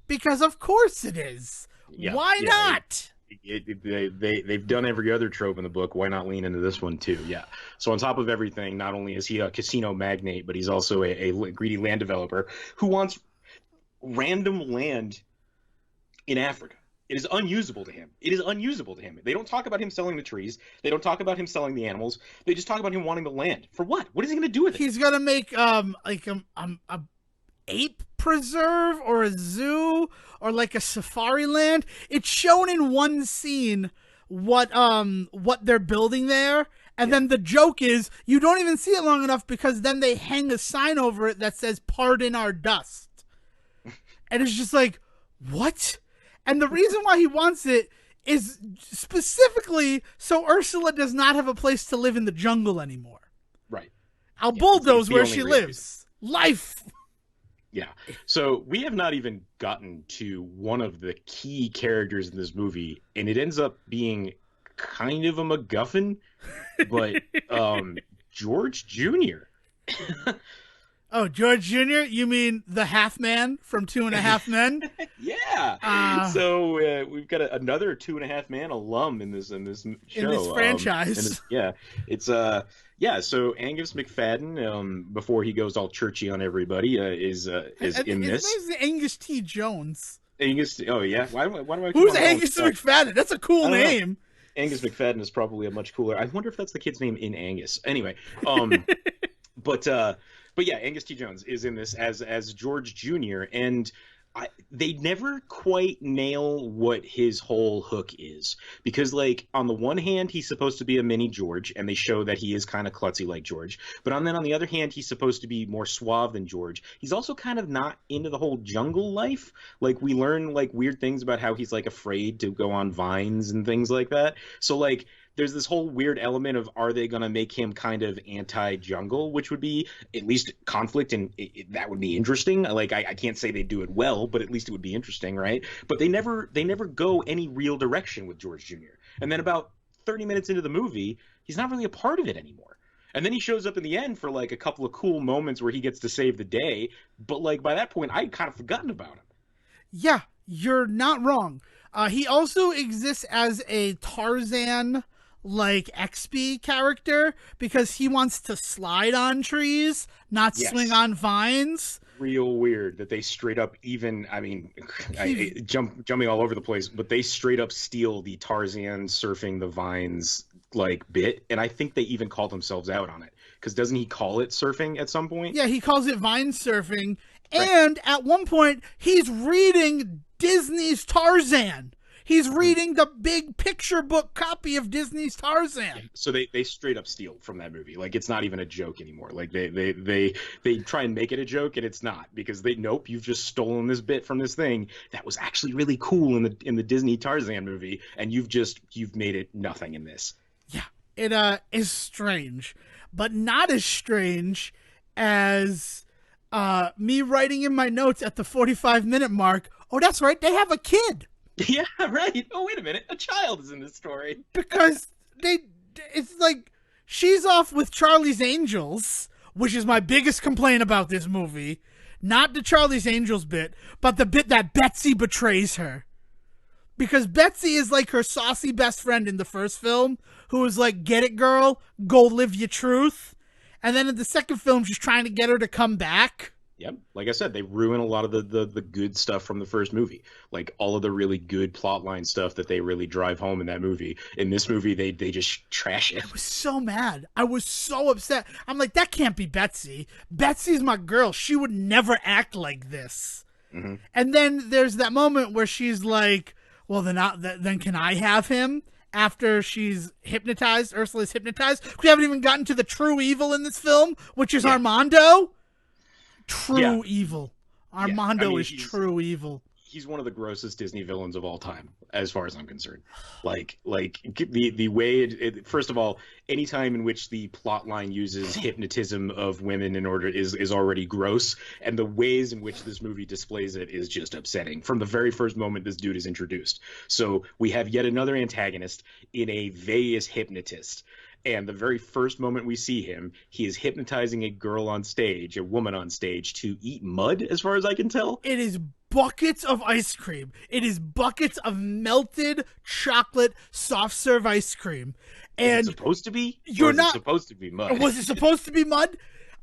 Because of course it is. Yeah, Why not? They've done every other trope in the book. Why not lean into this one too? Yeah. So on top of everything, not only is he a casino magnate, but he's also a greedy land developer who wants random land in Africa. It is unusable to him. They don't talk about him selling the trees. They don't talk about him selling the animals. They just talk about him wanting the land. For what? What is he going to do with it? He's going to make like a ape preserve or a zoo or like a safari land. It's shown in one scene what they're building there. And then the joke is you don't even see it long enough because then they hang a sign over it that says "Pardon our dust." And it's just like, what? And the reason why he wants it is specifically so Ursula does not have a place to live in the jungle anymore. Right. I'll bulldoze where she lives. Life. Yeah. So we have not even gotten to one of the key characters in this movie, and it ends up being kind of a MacGuffin, but George Jr. Oh, George Jr.? You mean the half man from 2.5 Men? Yeah. So we've got another 2.5 Men alum in this show. In this franchise. So Angus McFadden, before he goes all churchy on everybody, is in this. His name's Angus T. Jones. Angus. Oh yeah. Why do I? Who's Angus McFadden? That's a cool name. Angus McFadden is probably a much cooler. I wonder if that's the kid's name in Angus. Anyway, But yeah, Angus T. Jones is in this as George Jr. and they never quite nail what his whole hook is, because like on the one hand he's supposed to be a mini George and they show that he is kind of klutzy like George, but on the other hand he's supposed to be more suave than George. He's also kind of not into the whole jungle life. Like we learn like weird things about how he's like afraid to go on vines and things like that. So like there's this whole weird element of, are they going to make him kind of anti-jungle, which would be at least conflict, and that would be interesting. Like, I can't say they do it well, but at least it would be interesting, right? But they never go any real direction with George Jr. And then about 30 minutes into the movie, he's not really a part of it anymore. And then he shows up in the end for, like, a couple of cool moments where he gets to save the day, but, like, by that point, I'd kind of forgotten about him. Yeah, you're not wrong. He also exists as a Tarzan like XP character because he wants to slide on trees, not swing on vines. Real weird that they straight up jumping all over the place, but they straight up steal the Tarzan surfing the vines like bit, and I think they even call themselves out on it, because doesn't he call it surfing at some point? Yeah, he calls it vine surfing, and at one point he's reading Disney's Tarzan. He's reading the big picture book copy of Disney's Tarzan. So they straight up steal from that movie. Like, it's not even a joke anymore. Like they try and make it a joke, and it's not, because you've just stolen this bit from this thing that was actually really cool in the Disney Tarzan movie, and you've made it nothing in this. Yeah, it is strange, but not as strange as me writing in my notes at the 45-minute mark. Oh, that's right, they have a kid. Yeah, right. Oh, wait a minute. A child is in this story. Because it's like she's off with Charlie's Angels, which is my biggest complaint about this movie. Not the Charlie's Angels bit, but the bit that Betsy betrays her. Because Betsy is like her saucy best friend in the first film, who was like, get it, girl, go live your truth. And then in the second film, she's trying to get her to come back. Yep. Like I said, they ruin a lot of the good stuff from the first movie. Like all of the really good plotline stuff that they really drive home in that movie. In this movie, they just trash it. I was so mad. I was so upset. I'm like, that can't be Betsy. Betsy's my girl. She would never act like this. Mm-hmm. And then there's that moment where she's like, well, then can I have him? After she's hypnotized, Ursula's hypnotized. We haven't even gotten to the true evil in this film, which is Armando. True evil. Armando is true evil. he's one of the grossest Disney villains of all time, as far as I'm concerned. Like the way first of all, any time in which the plot line uses hypnotism of women in order is already gross, and the ways in which this movie displays it is just upsetting from the very first moment this dude is introduced. So we have yet another antagonist in a Vegas hypnotist. And the very first moment we see him, he is hypnotizing a girl on stage, a woman on stage, to eat mud, as far as I can tell. It is buckets of ice cream. It is buckets of melted chocolate soft serve ice cream. And is it supposed to be? You're not supposed to be mud. Was it supposed to be mud?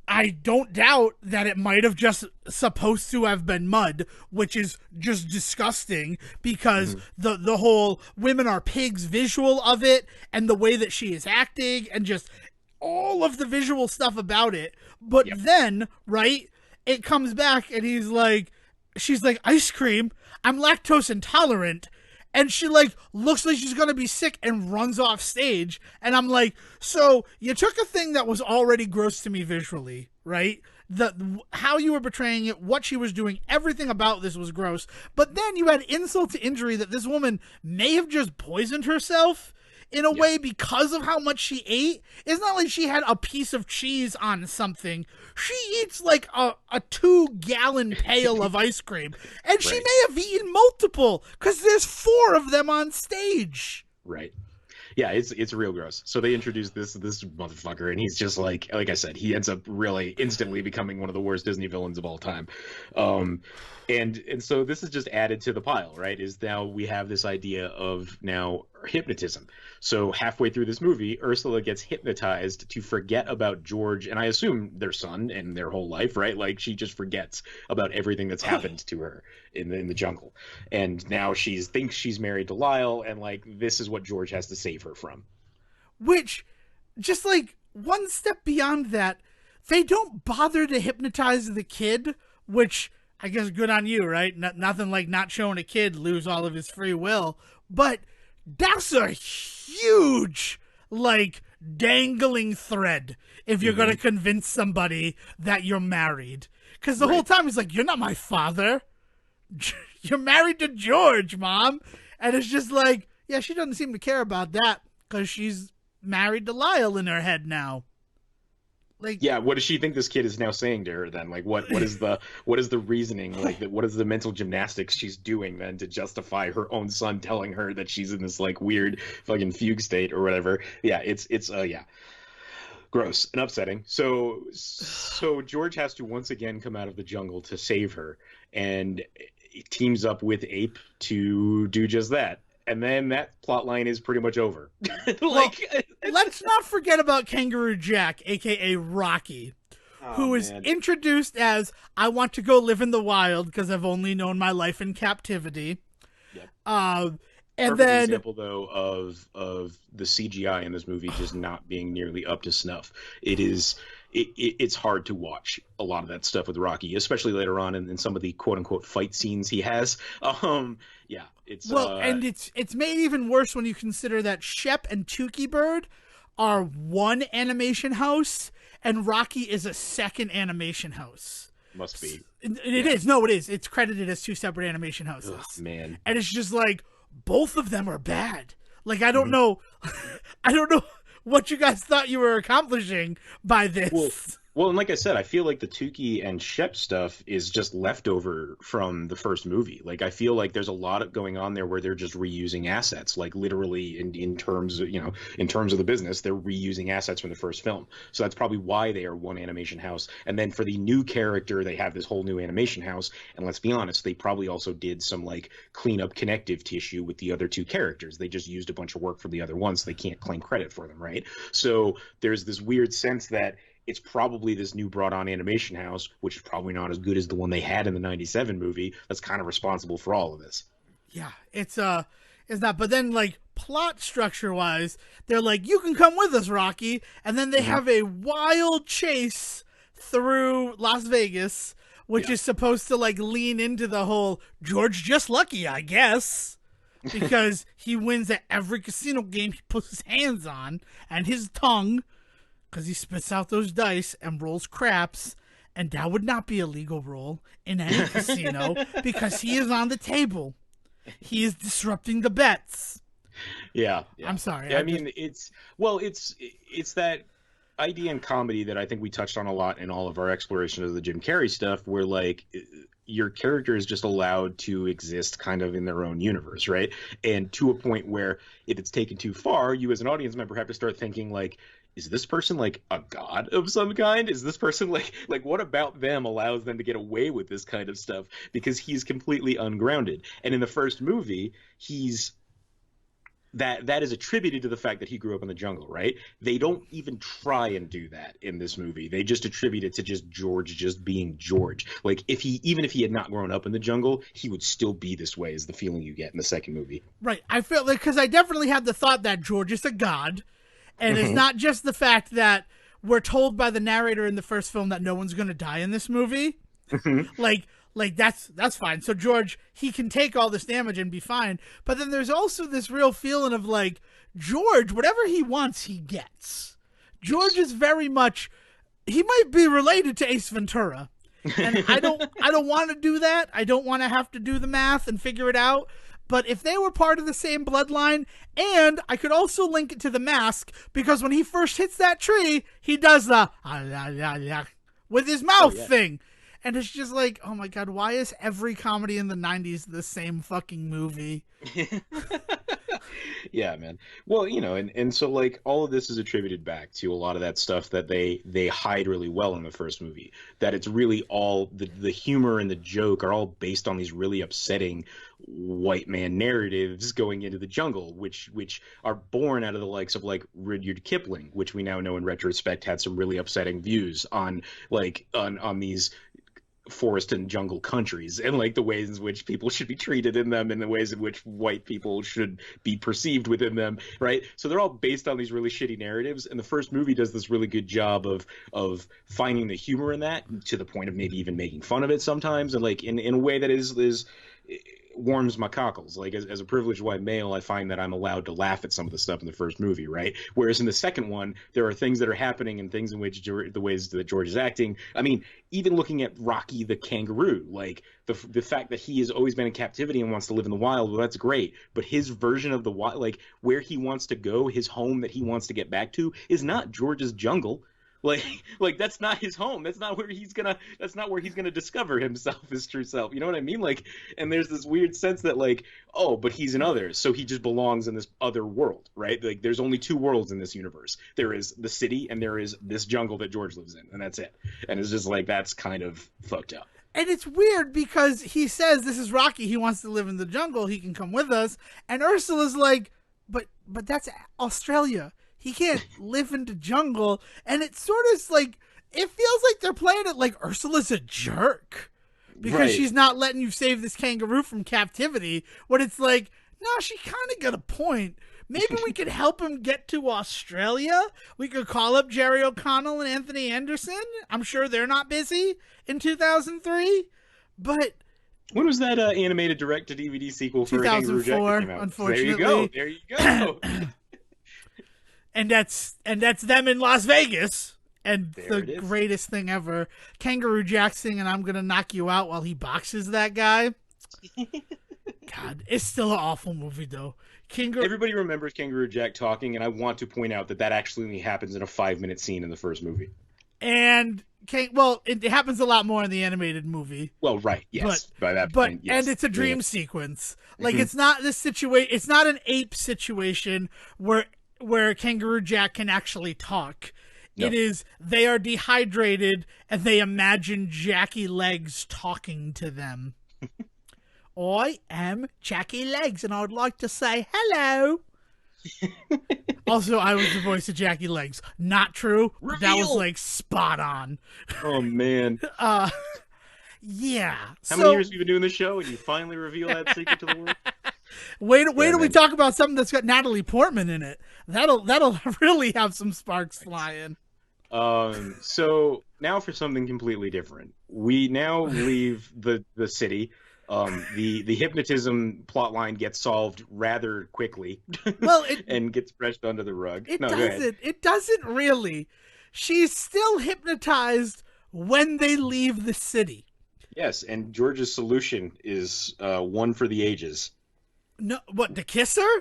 I don't doubt that it might have just supposed to have been mud, which is just disgusting because the whole women are pigs visual of it and the way that she is acting and just all of the visual stuff about it. But then, right, it comes back and she's like, ice cream, I'm lactose intolerant. And she looks like she's going to be sick and runs off stage. And I'm like, so you took a thing that was already gross to me visually, right? How you were portraying it, what she was doing, everything about this was gross. But then you had insult to injury that this woman may have just poisoned herself in a way because of how much she ate. It's not like she had a piece of cheese on something. She eats like a 2-gallon pail of ice cream. And she may have eaten multiple because there's 4 of them on stage. Right. Yeah, it's real gross. So they introduce this motherfucker, and he's just like I said, he ends up really instantly becoming one of the worst Disney villains of all time. And so this is just added to the pile, right? Is now we have this idea of now hypnotism. So halfway through this movie, Ursula gets hypnotized to forget about George and I assume their son and their whole life, right? Like she just forgets about everything that's happened to her in the jungle. And now she thinks she's married to Lyle, and this is what George has to save her from. Which, just one step beyond that, they don't bother to hypnotize the kid, which I guess good on you, right? Nothing like not showing a kid lose all of his free will. But that's a huge, dangling thread if you're going to convince somebody that you're married. Because the whole time he's like, you're not my father. You're married to George, Mom. And it's just yeah, she doesn't seem to care about that because she's married to Lyle in her head now. What does she think this kid is now saying to her then? What is the reasoning? What is the mental gymnastics she's doing then to justify her own son telling her that she's in this weird fucking fugue state or whatever? Yeah, it's gross and upsetting. So George has to once again come out of the jungle to save her, and teams up with Ape to do just that. And then that plot line is pretty much over. Let's not forget about Kangaroo Jack, a.k.a. Rocky, who is introduced as, I want to go live in the wild because I've only known my life in captivity. Yep. And Perfect then example, though, of the CGI in this movie just not being nearly up to snuff. It's hard to watch a lot of that stuff with Rocky, especially later on in some of the quote-unquote fight scenes he has. And it's made even worse when you consider that Shep and Tukey Bird are one animation house and Rocky is a second animation house. Must be. It is. No, it is. It's credited as 2 separate animation houses. Ugh, man. And it's just both of them are bad. I don't know. I don't know what you guys thought you were accomplishing by this. Well, and like I said, I feel like the Tukey and Shep stuff is just leftover from the first movie. I feel like there's a lot going on there where they're just reusing assets, literally in terms of, in terms of the business, they're reusing assets from the first film. So that's probably why they are one animation house. And then for the new character, they have this whole new animation house. And let's be honest, they probably also did some cleanup connective tissue with the other 2 characters. They just used a bunch of work from the other ones. So they can't claim credit for them, right? So there's this weird sense that it's probably this new brought on animation house, which is probably not as good as the one they had in the 97 movie, that's kind of responsible for all of this. Yeah, it's not. But then plot structure wise, they're you can come with us, Rocky. And then they have a wild chase through Las Vegas, which is supposed to lean into the whole George just lucky, I guess. Because he wins at every casino game he puts his hands on, and his tongue, because he spits out those dice and rolls craps, And that would not be a legal rule in any casino because he is on the table. He is disrupting the bets. Yeah. I'm sorry. Yeah, I mean, it's that idea in comedy that I think we touched on a lot in all of our exploration of the Jim Carrey stuff, where like your character is just allowed to exist kind of in their own universe, right? And to a point where if it's taken too far, you as an audience member have to start thinking like, is this person like a god of some kind? Is this person like what about them allows them to get away with this kind of stuff? Because he's completely ungrounded. And in the first movie, he's that is attributed to the fact that he grew up in the jungle, right? They don't even try and do that in this movie. They just attribute it to just George just being George. Like even if he had not grown up in the jungle, he would still be this way, is the feeling you get in the second movie. Right. I feel like, because I definitely had the thought that George is a god, and it's not just the fact that we're told by the narrator in the first film that no one's going to die in this movie. Like that's fine. So George, he can take all this damage and be fine. But then there's also this real feeling of like, George, whatever he wants, he gets. George is very much, he might be related to Ace Ventura. And I don't want to do that. I don't want to have to do the math and figure it out. But if they were part of the same bloodline, and I could also link it to The Mask, because when he first hits that tree, he does the with his mouth thing. And it's just like, oh my God, why is every comedy in the 90s the same fucking movie? Yeah, man. Well, and so like all of this is attributed back to a lot of that stuff that they hide really well in the first movie. That it's really all the humor and the joke are all based on these really upsetting white man narratives going into the jungle, which are born out of the likes of like Rudyard Kipling, which we now know in retrospect had some really upsetting views on these forest and jungle countries, and like the ways in which people should be treated in them and the ways in which white people should be perceived within them, right? So they're all based on these really shitty narratives, and the first movie does this really good job of finding the humor in that, to the point of maybe even making fun of it sometimes, and like in a way that is warms my cockles. Like as a privileged white male, I find that I'm allowed to laugh at some of the stuff in the first movie, right? Whereas in the second one, there are things that are happening and things in which the ways that George is acting. I mean, even looking at Rocky the kangaroo, like the fact that he has always been in captivity and wants to live in the wild, well, that's great. But his version of the wild, like where he wants to go, his home that he wants to get back to, is not George's jungle. Like that's not his home. That's not where he's gonna discover himself, his true self. You know what I mean? Like, and there's this weird sense that like, oh, but he's in others, so he just belongs in this other world, right? Like there's only two worlds in this universe. There is the city and there is this jungle that George lives in, and that's it. And it's just like, that's kind of fucked up. And it's weird because he says this is Rocky, he wants to live in the jungle, he can come with us, and Ursula's like, but that's Australia. He can't live in the jungle. And it sort of is like, it feels like they're playing it like Ursula's a jerk because she's not letting you save this kangaroo from captivity. When it's like, no, she kind of got a point. Maybe we could help him get to Australia. We could call up Jerry O'Connell and Anthony Anderson. I'm sure they're not busy in 2003. But when was that animated direct-to-DVD sequel for Kangaroo Jack that came out? Unfortunately. There you go. And that's them in Las Vegas. And there the greatest thing ever, Kangaroo Jack singing "I'm Gonna Knock You Out" while he boxes that guy. God, it's still an awful movie though. Everybody remembers Kangaroo Jack talking, and I want to point out that actually only happens in a 5-minute scene in the first movie. And it happens a lot more in the animated movie. Well, right, yes. By that point, yes. And it's a dream sequence. Like it's not this situation. It's not an ape situation where Kangaroo Jack can actually talk. No. It is, they are dehydrated and they imagine Jackie Legs talking to them. I am Jackie Legs and I would like to say hello. Also, I was the voice of Jackie Legs. Not true. But that was like spot on. Oh man. Yeah. How many years have you been doing this show and you finally reveal that secret to the world? Wait till we talk about something that's got Natalie Portman in it. That'll really have some sparks flying. So now for something completely different. We now leave the city. The hypnotism plot line gets solved rather quickly. Well, and gets brushed under the rug. It doesn't really. She's still hypnotized when they leave the city. Yes, and George's solution is one for the ages. No, what, to kiss her?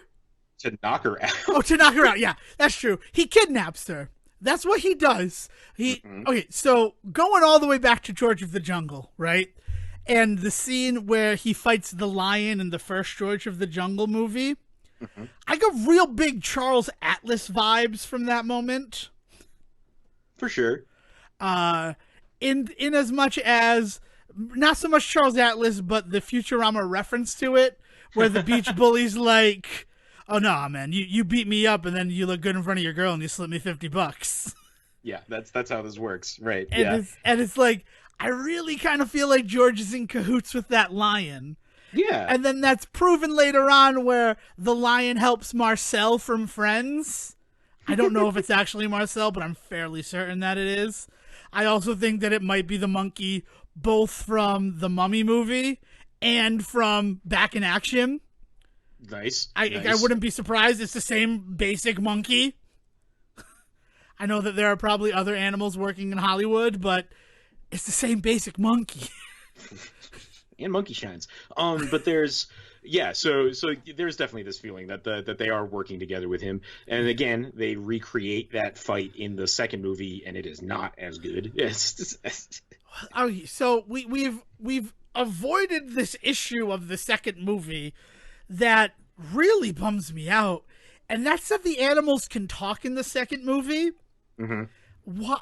To knock her out. Oh, to knock her out. Yeah, that's true. He kidnaps her. That's what he does. Okay, so going all the way back to George of the Jungle, right? And the scene where he fights the lion in the first George of the Jungle movie. I got real big Charles Atlas vibes from that moment. For sure. In as much as not so much Charles Atlas, but the Futurama reference to it, where the beach bully's like, "Oh no, man, you beat me up, and then you look good in front of your girl, and you slip me $50." Yeah, that's how this works, right? And it's like, I really kind of feel like George is in cahoots with that lion. Yeah. And then that's proven later on where the lion helps Marcel from Friends. I don't know if it's actually Marcel, but I'm fairly certain that it is. I also think that it might be the monkey both from the Mummy movie and from Back in Action. Nice. I wouldn't be surprised. It's the same basic monkey. I know that there are probably other animals working in Hollywood, but it's the same basic monkey. And monkey shines. But there's so there's definitely this feeling that they are working together with him. And again, they recreate that fight in the second movie, and it is not as good. So we've avoided this issue of the second movie that really bums me out, and that's that the animals can talk in the second movie. Mm-hmm. Why?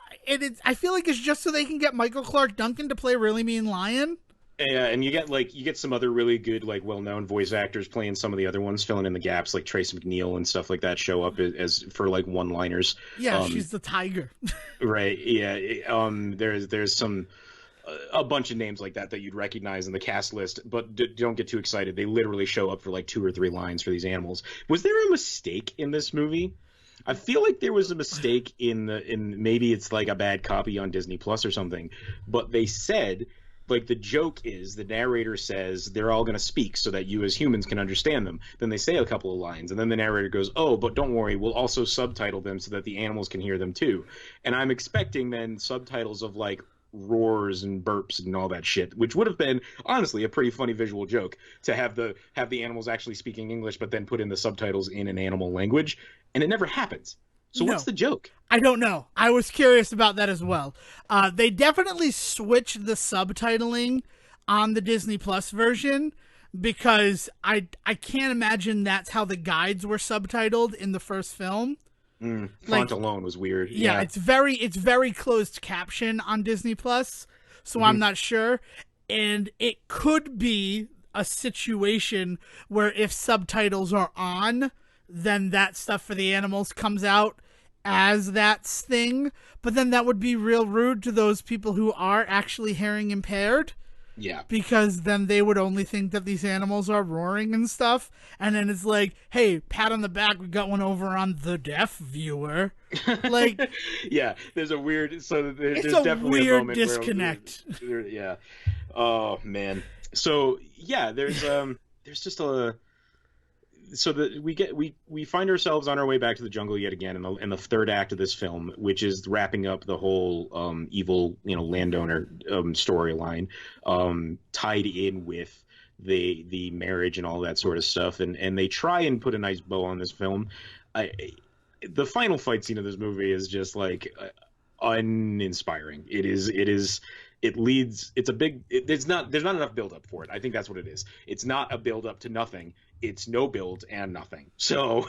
I feel like it's just so they can get Michael Clarke Duncan to play Really Mean Lion. Yeah, and you get some other really good, like, well-known voice actors playing some of the other ones, filling in the gaps, like Trace McNeil and stuff like that show up as for like one-liners. Yeah, she's the tiger. Right. Yeah. There's some a bunch of names like that you'd recognize in the cast list, but don't get too excited. They literally show up for like 2 or 3 lines for these animals. Was there a mistake in this movie? I feel like there was a mistake in maybe it's like a bad copy on Disney Plus or something, but they said, like, the joke is the narrator says they're all going to speak so that you as humans can understand them. Then they say a couple of lines, and then the narrator goes, "Oh, but don't worry, we'll also subtitle them so that the animals can hear them too." And I'm expecting then subtitles of like roars and burps and all that shit, which would have been honestly a pretty funny visual joke to have the animals actually speaking English, but then put in the subtitles in an animal language, and it never happens. So what's the joke? I don't know. I was curious about that as well. They definitely switched the subtitling on the Disney Plus version because I can't imagine that's how the guides were subtitled in the first film. Font alone was weird. Yeah, it's very closed caption on Disney Plus, so I'm not sure. And it could be a situation where if subtitles are on, then that stuff for the animals comes out as that thing, but then that would be real rude to those people who are actually hearing impaired. Yeah. Because then they would only think that these animals are roaring and stuff, and then it's like, hey, pat on the back, we got one over on the deaf viewer. Like, yeah, there's a weird, so there's it's definitely a weird moment disconnect. Where, yeah. Oh man. So yeah, there's just a. So that we find ourselves on our way back to the jungle yet again in the third act of this film, which is wrapping up the whole evil landowner storyline, tied in with the marriage and all that sort of stuff, and they try and put a nice bow on this film. The final fight scene of this movie is just like uninspiring. There's not enough build up for it. I think that's what it is. It's not a build up to nothing. It's no build and nothing. So,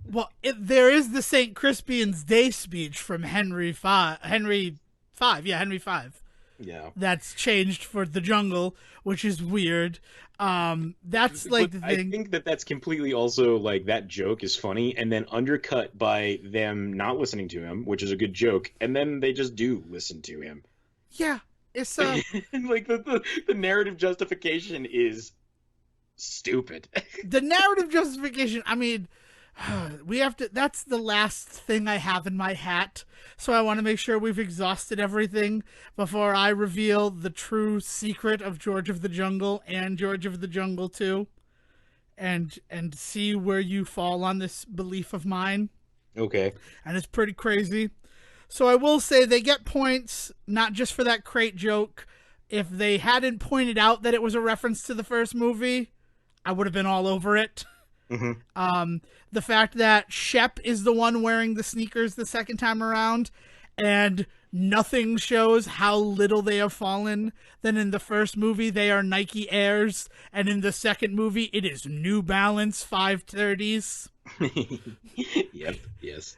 well, there is the St. Crispian's Day speech from Henry V. Yeah, that's changed for the jungle, which is weird. That's like the thing. I think that's completely also like that joke is funny, and then undercut by them not listening to him, which is a good joke, and then they just do listen to him. Yeah, it's like the narrative justification is stupid. The narrative justification, I mean, that's the last thing I have in my hat, so I want to make sure we've exhausted everything before I reveal the true secret of George of the Jungle and George of the Jungle 2, and see where you fall on this belief of mine. Okay. And it's pretty crazy. So I will say they get points, not just for that crate joke. If they hadn't pointed out that it was a reference to the first movie, I would have been all over it. Mm-hmm. The fact that Shep is the one wearing the sneakers the second time around, and nothing shows how little they have fallen. Then in the first movie, they are Nike Airs, and in the second movie, it is New Balance 530s. Yep. Yes.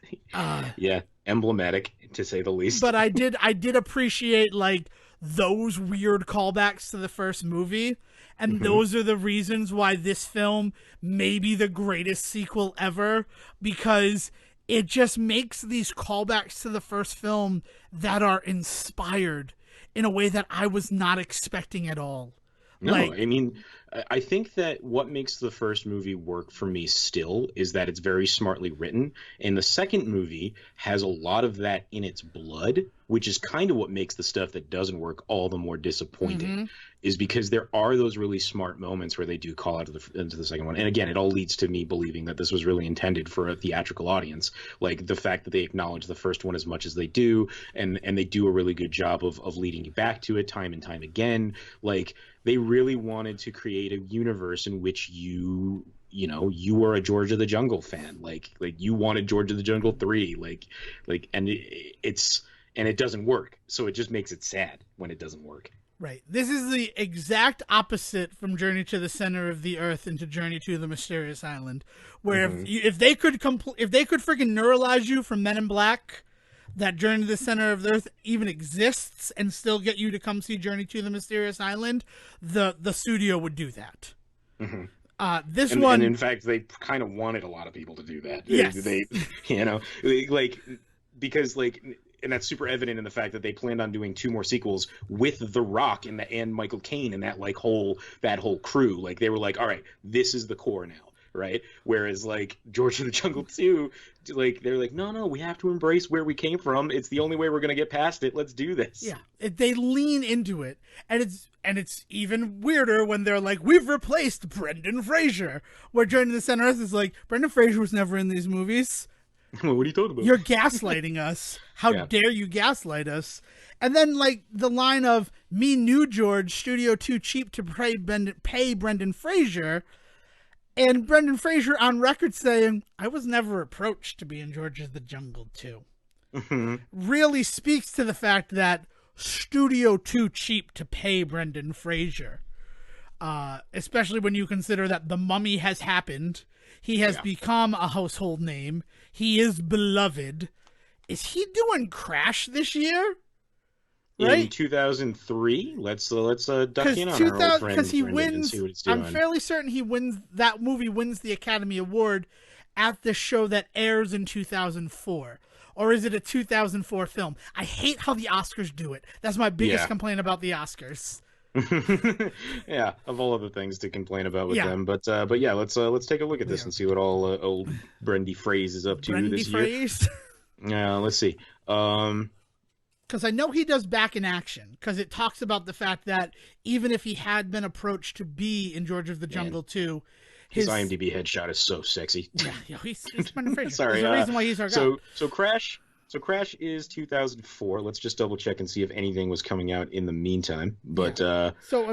Yeah. Emblematic, to say the least. But I did appreciate like those weird callbacks to the first movie, and those are the reasons why this film may be the greatest sequel ever, because it just makes these callbacks to the first film that are inspired in a way that I was not expecting at all. No, I mean, I think that what makes the first movie work for me still is that it's very smartly written. And the second movie has a lot of that in its blood, which is kind of what makes the stuff that doesn't work all the more disappointing, is because there are those really smart moments where they do call out into the second one. And again, it all leads to me believing that this was really intended for a theatrical audience. Like the fact that they acknowledge the first one as much as they do, and they do a really good job of leading you back to it time and time again. Like, they really wanted to create a universe in which you were a George of the Jungle fan. Like you wanted George of the Jungle 3. And it doesn't work. So it just makes it sad when it doesn't work. Right. This is the exact opposite from Journey to the Center of the Earth into Journey to the Mysterious Island, where if they could freaking neuralize you from Men in Black, that Journey to the Center of the Earth even exists, and still get you to come see Journey to the Mysterious Island, the studio would do that. And in fact, they kind of wanted a lot of people to do that. Yes. Because and that's super evident in the fact that they planned on doing 2 more sequels with The Rock and Michael Caine and that whole crew. Like, they were like, all right, this is the core now. Right. Whereas like George of the Jungle 2, like they're like, no, we have to embrace where we came from. It's the only way we're going to get past it. Let's do this. Yeah. They lean into it. And it's even weirder when they're like, we've replaced Brendan Fraser. Where Journey to the Center of Earth is like, Brendan Fraser was never in these movies. What are you talking about? You're gaslighting us. How dare you gaslight us? And then like the line of, me knew George, studio too cheap to pay Brendan Fraser. And Brendan Fraser on record saying, I was never approached to be in George of the Jungle 2. Really speaks to the fact that studio too cheap to pay Brendan Fraser. Especially when you consider that The Mummy has happened. He has become a household name. He is beloved. Is he doing Crash this year? Right? In 2003, let's duck in on our old friend because he Brendan wins. And see what he's doing. I'm fairly certain he wins. That movie wins the Academy Award at the show that airs in 2004, or is it a 2004 film? I hate how the Oscars do it. That's my biggest complaint about the Oscars. Yeah, of all of the things to complain about with them, but yeah, let's take a look at this and see what all old Brendan Fraser is up to this year. Yeah, let's see. Because I know he does Back in Action, because it talks about the fact that even if he had been approached to be in George of the Jungle 2, his IMDb headshot is so sexy. Yeah, he's Brendan Fraser. Sorry, there's a reason why he's our guy. So Crash is 2004. Let's just double check and see if anything was coming out in the meantime. But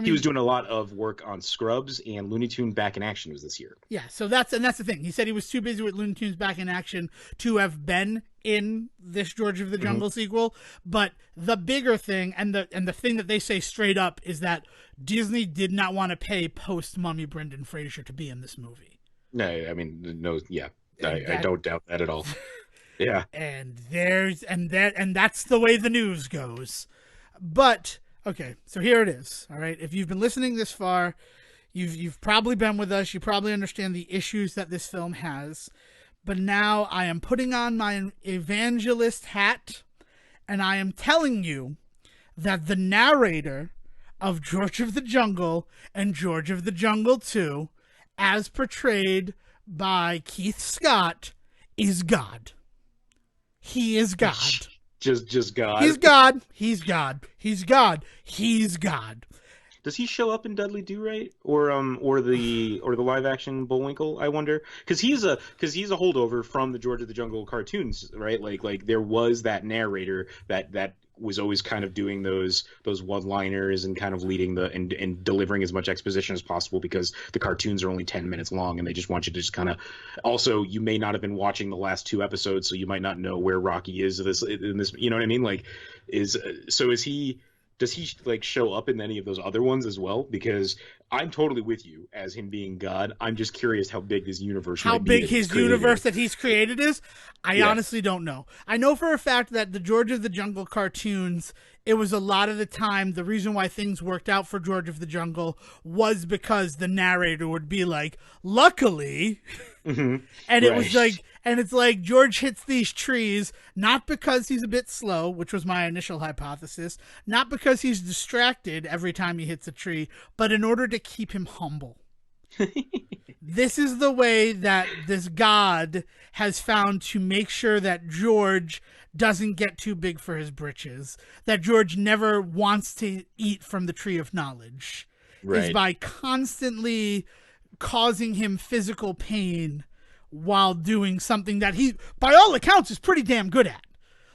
he was doing a lot of work on Scrubs, and Looney Tunes Back in Action was this year. Yeah, so that's the thing. He said he was too busy with Looney Tunes Back in Action to have been in this George of the Jungle sequel. But the bigger thing, and the thing that they say straight up, is that Disney did not want to pay post-Mummy Brendan Fraser to be in this movie. No, I mean, no, yeah. I don't doubt that at all. Yeah. And that's the way the news goes. But okay, so here it is. All right. If you've been listening this far, you've probably been with us. You probably understand the issues that this film has. But now I am putting on my evangelist hat, and I am telling you that the narrator of George of the Jungle and George of the Jungle 2, as portrayed by Keith Scott, is God. He is God. Just God. He's God. He's God. He's God. He's God. does he show up in Dudley Do-Right or the live action Bullwinkle? I wonder, because he's a holdover from the George of the Jungle cartoons, right? Like there was that narrator that was always kind of doing those one-liners and kind of leading and delivering as much exposition as possible, because the cartoons are only 10 minutes long and they just want you to just kind of. Also, you may not have been watching the last 2 episodes, so you might not know where Rocky is in this. You know what I mean? Like, does he like show up in any of those other ones as well? Because I'm totally with you as him being God. I'm just curious how big his universe might be. How big his universe that he's created is? I honestly don't know. I know for a fact that the George of the Jungle cartoons, it was a lot of the time, the reason why things worked out for George of the Jungle was because the narrator would be like, luckily, and it was like, and it's like George hits these trees, not because he's a bit slow, which was my initial hypothesis, not because he's distracted every time he hits a tree, but in order to keep him humble. This is the way that this god has found to make sure that George doesn't get too big for his britches, that George never wants to eat from the tree of knowledge, is by constantly causing him physical pain while doing something that he, by all accounts, is pretty damn good at.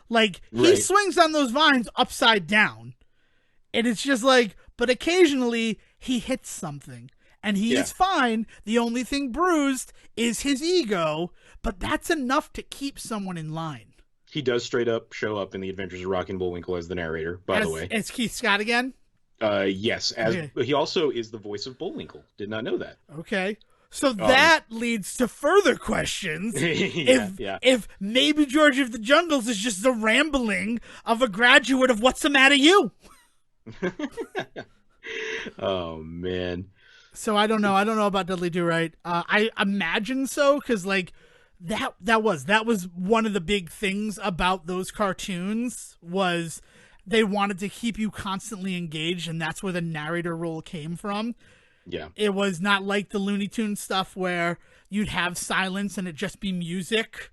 Like, he swings on those vines upside down, and it's just like, but occasionally he hits something. And he is fine. The only thing bruised is his ego, but that's enough to keep someone in line. He does straight up show up in The Adventures of Rocky and Bullwinkle as the narrator, by the way. As Keith Scott again? Yes. He also is the voice of Bullwinkle. Did not know that. Okay. So that leads to further questions. If maybe George of the Jungles is just the rambling of a graduate of What's the Matter You? Oh, man. So I don't know. I don't know about Dudley Do-Right. I imagine so, because like that was one of the big things about those cartoons, was they wanted to keep you constantly engaged, and that's where the narrator role came from. Yeah. It was not like the Looney Tunes stuff where you'd have silence and it just be music.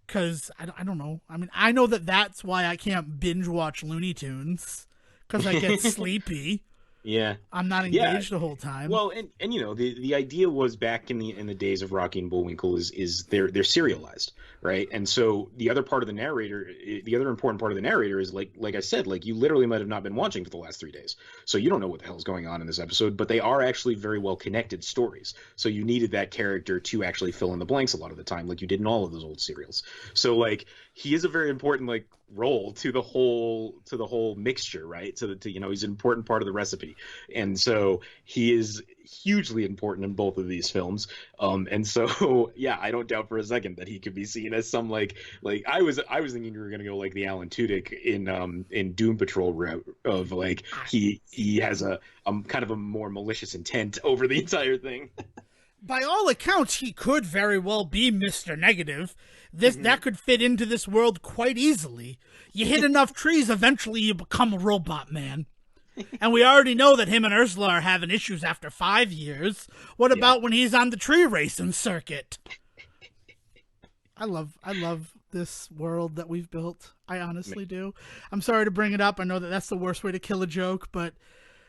Because I don't know. I mean, I know that's why I can't binge watch Looney Tunes, because I get sleepy. Yeah, I'm not engaged the whole time. Well, and you know, the idea was back in the days of Rocky and Bullwinkle is they're serialized, right? And so the other important part of the narrator is like I said, like, you literally might have not been watching for the last 3 days, so you don't know what the hell's going on in this episode. But they are actually very well connected stories, so you needed that character to actually fill in the blanks a lot of the time, like you did in all of those old serials. So like, he is a very important role to the whole mixture, right? To you know, he's an important part of the recipe, and so he is hugely important in both of these films. And so yeah, I don't doubt for a second that he could be seen as some like I was thinking you were gonna go like the Alan Tudyk in Doom Patrol route of like he has a kind of a more malicious intent over the entire thing. By all accounts, he could very well be Mr. Negative. That could fit into this world quite easily. You hit enough trees, eventually you become a robot man. And we already know that him and Ursula are having issues after 5 years. What about when he's on the tree racing circuit? I love this world that we've built. I honestly do. I'm sorry to bring it up. I know that that's the worst way to kill a joke, but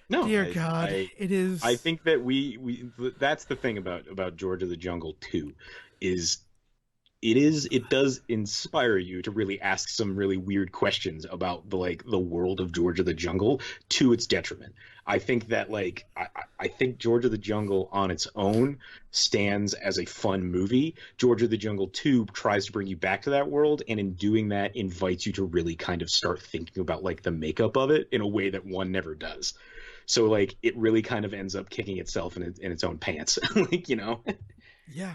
no, dear God, it is. I think that we that's the thing about George of the Jungle 2 is it does inspire you to really ask some really weird questions about the world of George of the Jungle to its detriment. I think that I think George of the Jungle on its own stands as a fun movie. George of the Jungle 2 tries to bring you back to that world, and in doing that invites you to really kind of start thinking about the makeup of it in a way that one never does. So it really kind of ends up kicking itself in its own pants, you know? Yeah.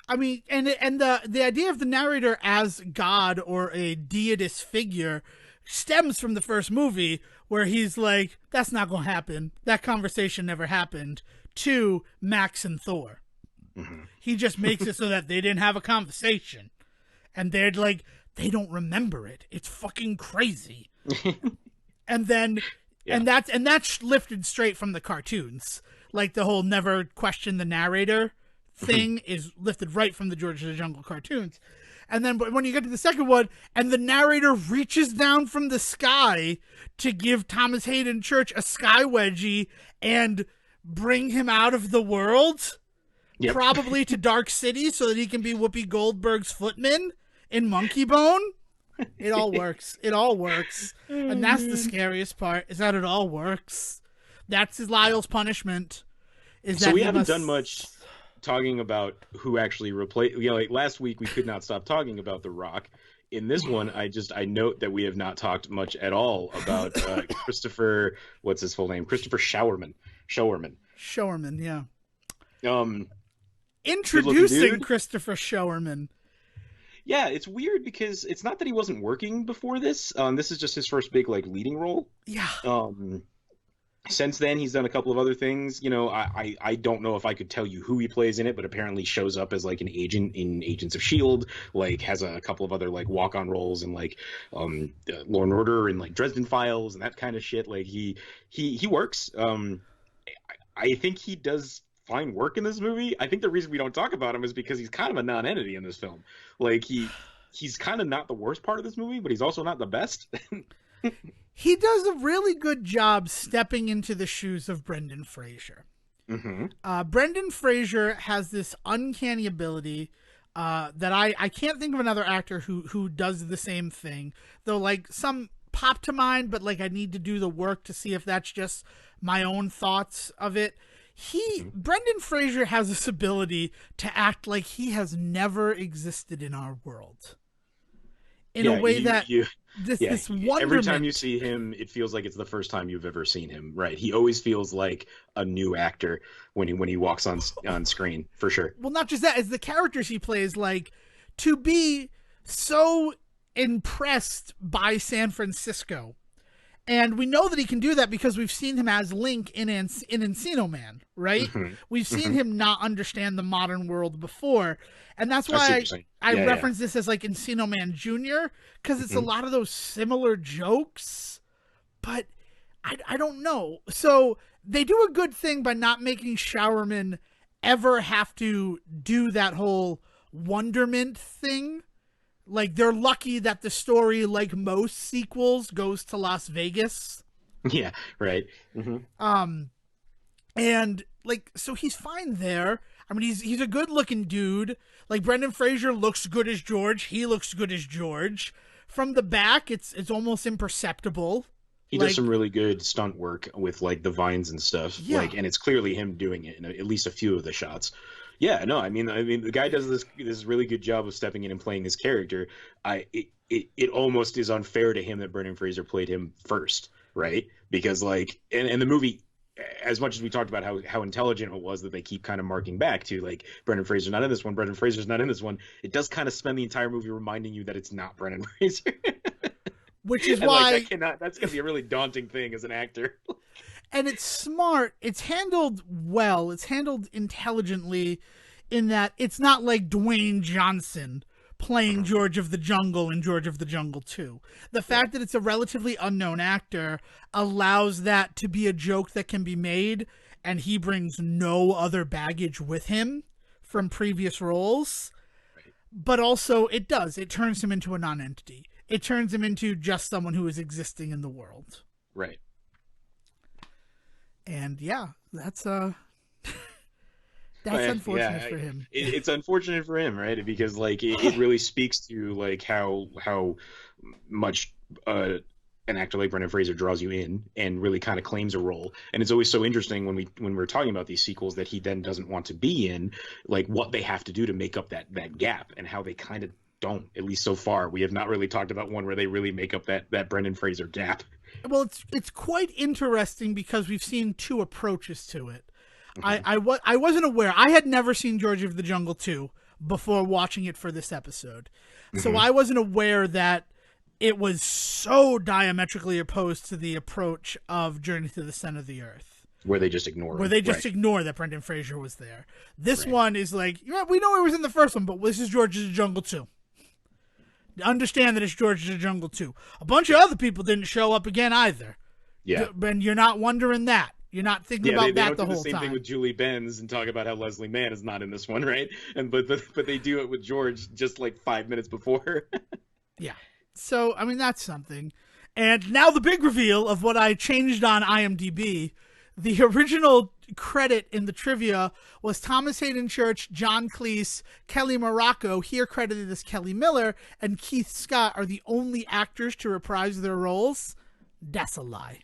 I mean, and the idea of the narrator as God or a deitist figure stems from the first movie, where he's like, that's not going to happen. That conversation never happened, to Max and Thor. Mm-hmm. He just makes it so that they didn't have a conversation. And they're like, they don't remember it. It's fucking crazy. And then... Yeah. And that's lifted straight from the cartoons. Like the whole never question the narrator thing is lifted right from the George of the Jungle cartoons. And then when you get to the second one, and the narrator reaches down from the sky to give Thomas Hayden Church a sky wedgie and bring him out of the world, probably to Dark City, so that he can be Whoopi Goldberg's footman in Monkey Bone. It all works. It all works. And that's the scariest part, is that it all works. That's Lyle's punishment. So we haven't done much talking about who actually replaced. Like last week, we could not stop talking about The Rock. In this one, I note that we have not talked much at all about Christopher. What's his full name? Christopher Showerman. Yeah. Introducing Christopher Showerman. Yeah, it's weird because it's not that he wasn't working before this. This is just his first big leading role. Yeah. Since then, he's done a couple of other things. I don't know if I could tell you who he plays in it, but apparently shows up as an agent in Agents of S.H.I.E.L.D., has a couple of other walk-on roles in Law and Order and Dresden Files and that kind of shit. He works. I think he does fine work in this movie. I think the reason we don't talk about him is because he's kind of a non-entity in this film. He's kind of not the worst part of this movie, but he's also not the best. He does a really good job stepping into the shoes of Brendan Fraser. Mm-hmm. Brendan Fraser has this uncanny ability that I can't think of another actor who does the same thing. Though some pop to mind, but I need to do the work to see if that's just my own thoughts of it. Brendan Fraser has this ability to act like he has never existed in our world. In a way this wonderment. Every time you see him, it feels like it's the first time you've ever seen him. Right? He always feels like a new actor when he walks on screen, for sure. Well, not just that, it's the characters he plays. To be so impressed by San Francisco, and we know that he can do that because we've seen him as Link in Encino Man, right? Mm-hmm. We've seen him not understand the modern world before. And that's why I reference this as Encino Man Jr., because it's a lot of those similar jokes, but I don't know. So they do a good thing by not making Showerman ever have to do that whole wonderment thing. They're lucky that the story, most sequels, goes to Las Vegas. Yeah, right. Mm-hmm. And so he's fine there. I mean, he's a good looking dude. Brendan Fraser looks good as George. He looks good as George. From the back, it's almost imperceptible. He does some really good stunt work with the vines and stuff. Yeah. And it's clearly him doing it in at least a few of the shots. Yeah, no, I mean, the guy does this really good job of stepping in and playing this character. It almost is unfair to him that Brendan Fraser played him first, right? Because and the movie, as much as we talked about how intelligent it was that they keep kind of marking back to Brendan Fraser's not in this one, Brendan Fraser's not in this one, it does kind of spend the entire movie reminding you that it's not Brendan Fraser. Which is why that's gonna be a really daunting thing as an actor. And it's smart. It's handled well. It's handled intelligently in that it's not like Dwayne Johnson playing George of the Jungle in George of the Jungle 2. The fact that it's a relatively unknown actor allows that to be a joke that can be made, and he brings no other baggage with him from previous roles. Right. But also it turns him into a non-entity. It turns him into just someone who is existing in the world. Right. And that's unfortunate for him. It's unfortunate for him, right? Because it really speaks to how much an actor like Brendan Fraser draws you in and really kind of claims a role. And it's always so interesting when we're talking about these sequels that he then doesn't want to be in, what they have to do to make up that gap, and how they kind of don't. At least so far, we have not really talked about one where they really make up that Brendan Fraser gap. Well, it's quite interesting because we've seen two approaches to it. Mm-hmm. I wasn't aware. I had never seen George of the Jungle 2 before watching it for this episode. So Mm-hmm. I wasn't aware that it was so diametrically opposed to the approach of Journey to the Center of the Earth. Where they just ignore ignore that Brendan Fraser was there. This one is we know he was in the first one, but this is George of the Jungle 2. Understand that it's George of the Jungle 2. A bunch of other people didn't show up again either. Yeah. And you're not wondering that. You're not thinking about that the whole time. They don't do the same thing with Julie Benz and talk about how Leslie Mann is not in this one, right? But they do it with George just like 5 minutes before. Yeah. So, I mean, that's something. And now the big reveal of what I changed on IMDb. The original credit in the trivia was Thomas Hayden Church, John Cleese, Kelly Morocco, here credited as Kelly Miller, and Keith Scott are the only actors to reprise their roles. That's a lie.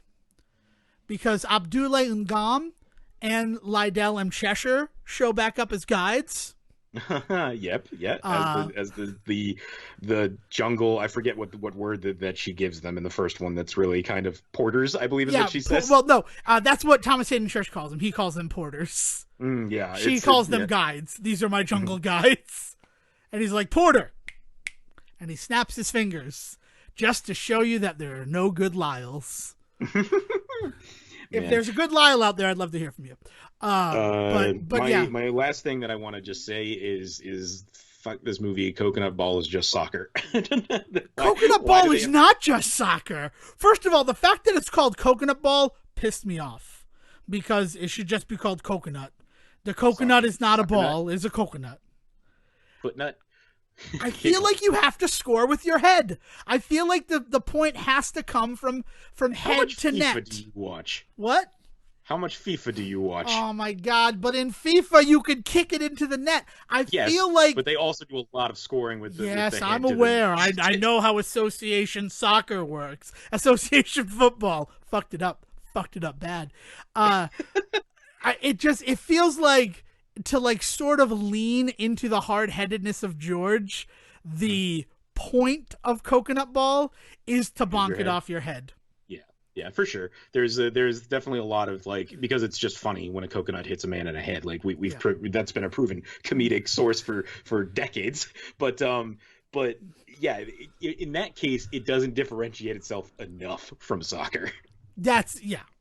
Because Abdullah Ngam and Lydell M. Cheshire show back up as guides. Yep. As the jungle. I forget what word that she gives them in the first one. That's really kind of porters, I believe, is what she says. Well, no, that's what Thomas Hayden Church calls them. He calls them porters. Yeah, she calls them guides. These are my jungle guides. And he's like, Porter, and he snaps his fingers just to show you that there are no good Lyles. If there's a good Lyle out there, I'd love to hear from you. My last thing that I want to just say is fuck this movie. Coconut Ball is just soccer. Coconut Ball is not just soccer. First of all, the fact that it's called Coconut Ball pissed me off because it should just be called coconut. The coconut is not a ball; it's a coconut. Footnut. I feel like you have to score with your head. I feel like the point has to come from head to net. How much FIFA do you watch? What? How much FIFA do you watch? Oh my God! But in FIFA, you could kick it into the net. Feel like, but they also do a lot a with the. Yes, with the I'm aware. I know how association soccer works. Association football fucked it up bad. It feels like, to like sort of lean into the hard-headedness of George, the point of Coconut Ball is to bonk it off your head. Yeah, for sure. There's definitely a lot of like, because it's just funny when a coconut hits a man in the head. Like that's been a proven comedic source for decades. But yeah, in that case, it doesn't differentiate itself enough from soccer.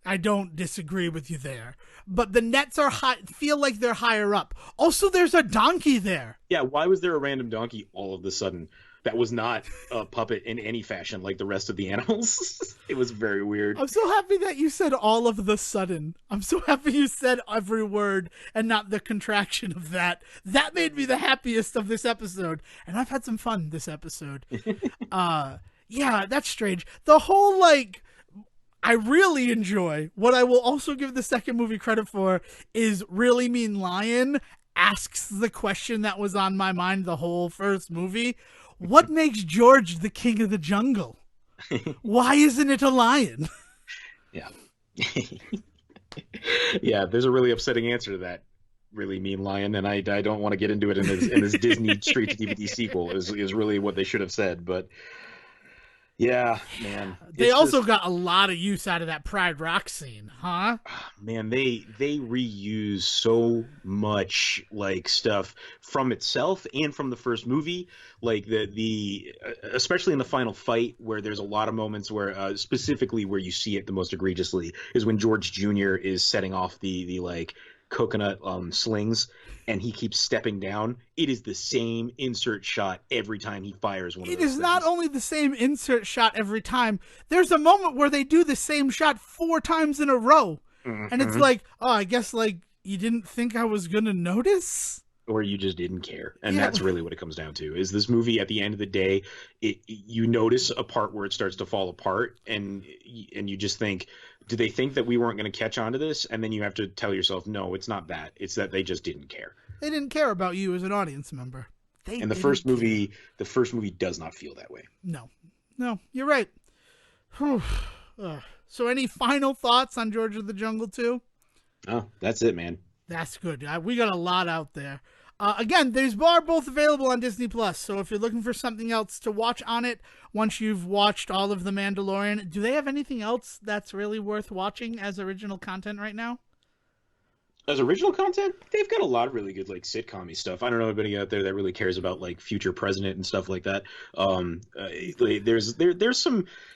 I don't disagree with you there. But the nets are feel like they're higher up. Also, there's a donkey there. Yeah, why was there a random donkey all of a sudden? That was not a puppet in any fashion like the rest of the animals. It was very weird. I'm so happy that you said all of the sudden. I'm so happy you said every word and not the contraction of that. That made me the happiest of this episode. And I've had some fun this episode. Yeah, that's strange. The whole, like, I really enjoy, what I will also give the second movie credit for is Really Mean Lion asks the question that was on my mind the whole first movie. What makes George the king of the jungle? Why isn't it a lion? Yeah. Yeah, there's a really upsetting answer to that. Really Mean Lion, and I don't want to get into it in this Disney straight to DVD sequel is really what they should have said, but yeah, man. They also got a lot of use out of that Pride Rock scene, huh? Man, they reuse so much like stuff from itself and from the first movie, like the especially in the final fight where there's a lot of moments where specifically where you see it the most egregiously is when George Jr. is setting off the like coconut slings and he keeps stepping down. It is the same insert shot every time he fires one of those things. It is not only the same insert shot every time. There's a moment where they do the same shot 4 times in a row. Mm-hmm. And it's like, oh, I guess like you didn't think I was going to notice? Or you just didn't care. And that's really what it comes down to. Is this movie, at the end of the day, you notice a part where it starts to fall apart and you just think, do they think that we weren't going to catch on to this? And then you have to tell yourself, no, it's not that. It's that they just didn't care. They didn't care about you as an audience member. The first movie does not feel that way. No, you're right. So any final thoughts on George of the Jungle 2? Oh, that's it, man. That's good. We got a lot out there. Again, these are both available on Disney+. So if you're looking for something else to watch on it, once you've watched all of The Mandalorian, do they have anything else that's really worth watching as original content right now? As original content, they've got a lot of really good like sitcom-y stuff. I don't know anybody out there that really cares about like Future President and stuff like that.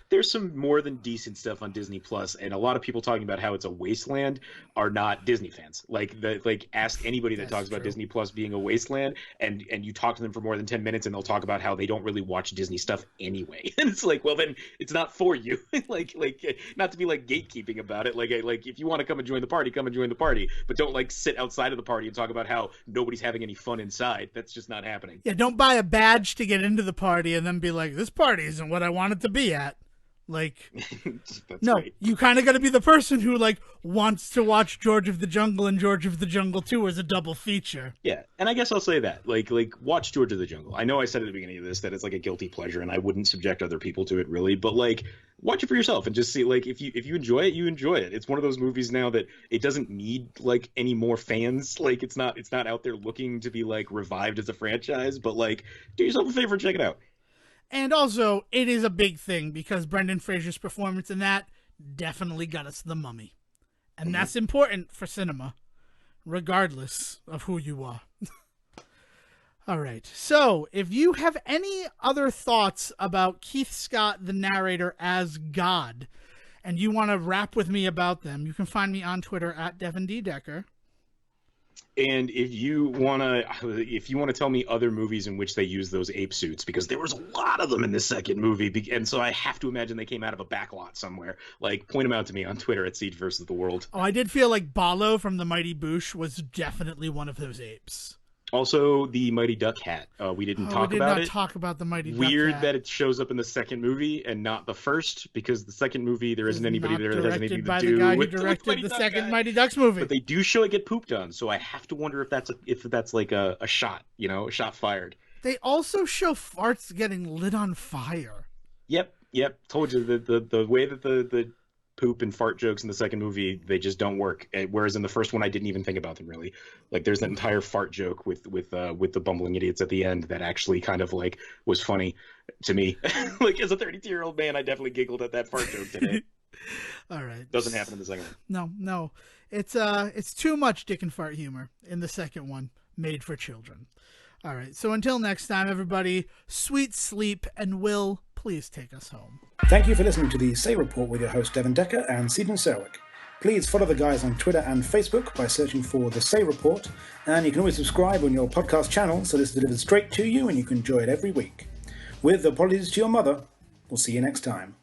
There's some more than decent stuff on Disney Plus, and a lot of people talking about how it's a wasteland are not Disney fans. Like ask anybody that talks about Disney Plus being a wasteland, and you talk to them for more than 10 minutes, and they'll talk about how they don't really watch Disney stuff anyway. And it's like, well, then it's not for you. like not to be like gatekeeping about it. Like if you want to come and join the party, come and join the party, but don't like sit outside of the party and talk about how nobody's having any fun inside. That's just not happening. Yeah, don't buy a badge to get into the party and then be like, this party isn't what I want it to be at. Like, no, right. You kind of got to be the person who like wants to watch George of the Jungle and George of the Jungle 2 as a double feature. Yeah, and I guess I'll say that, like watch George of the Jungle. I know I said at the beginning of this that it's like a guilty pleasure, and I wouldn't subject other people to it really, but like watch it for yourself and just see like if you enjoy it, you enjoy it. It's one of those movies now that it doesn't need like any more fans. Like it's not out there looking to be like revived as a franchise, but like do yourself a favor and check it out. And also, it is a big thing because Brendan Fraser's performance in that definitely got us The Mummy. And that's important for cinema, regardless of who you are. All right. So, if you have any other thoughts about Keith Scott, the narrator, as God, and you want to rap with me about them, you can find me on Twitter at Devin D. Decker. And if you wanna tell me other movies in which they use those ape suits, because there was a lot of them in the second movie, and so I have to imagine they came out of a backlot somewhere. Like, point them out to me on Twitter at Siege versus the World. Oh, I did feel like Balo from The Mighty Boosh was definitely one of those apes. Also, the Mighty Duck hat. We didn't talk about it. We did not talk about the Mighty Duck Weird hat. that it shows up in the second movie and not the first, because the second movie there isn't anybody there that has anything to do with the guy who directed the second Mighty Ducks movie. But they do show it get pooped on, so I have to wonder if that's like a shot, a shot fired. They also show farts getting lit on fire. Yep. Told you the way that the poop and fart jokes in the second movie, they just don't work. Whereas in the first one, I didn't even think about them really. Like there's that entire fart joke with the bumbling idiots at the end that actually kind of like was funny to me. Like as a 32-year-old man, I definitely giggled at that fart joke today. All right. Doesn't happen in the second one. No. It's too much dick and fart humor in the second one, made for children. All right. So until next time, everybody, sweet sleep, and Will, please take us home. Thank you for listening to the Say Report with your host Devin Decker and Stephen Serwick. Please follow the guys on Twitter and Facebook by searching for The Say Report, and you can always subscribe on your podcast channel so this is delivered straight to you and you can enjoy it every week. With apologies to your mother, we'll see you next time.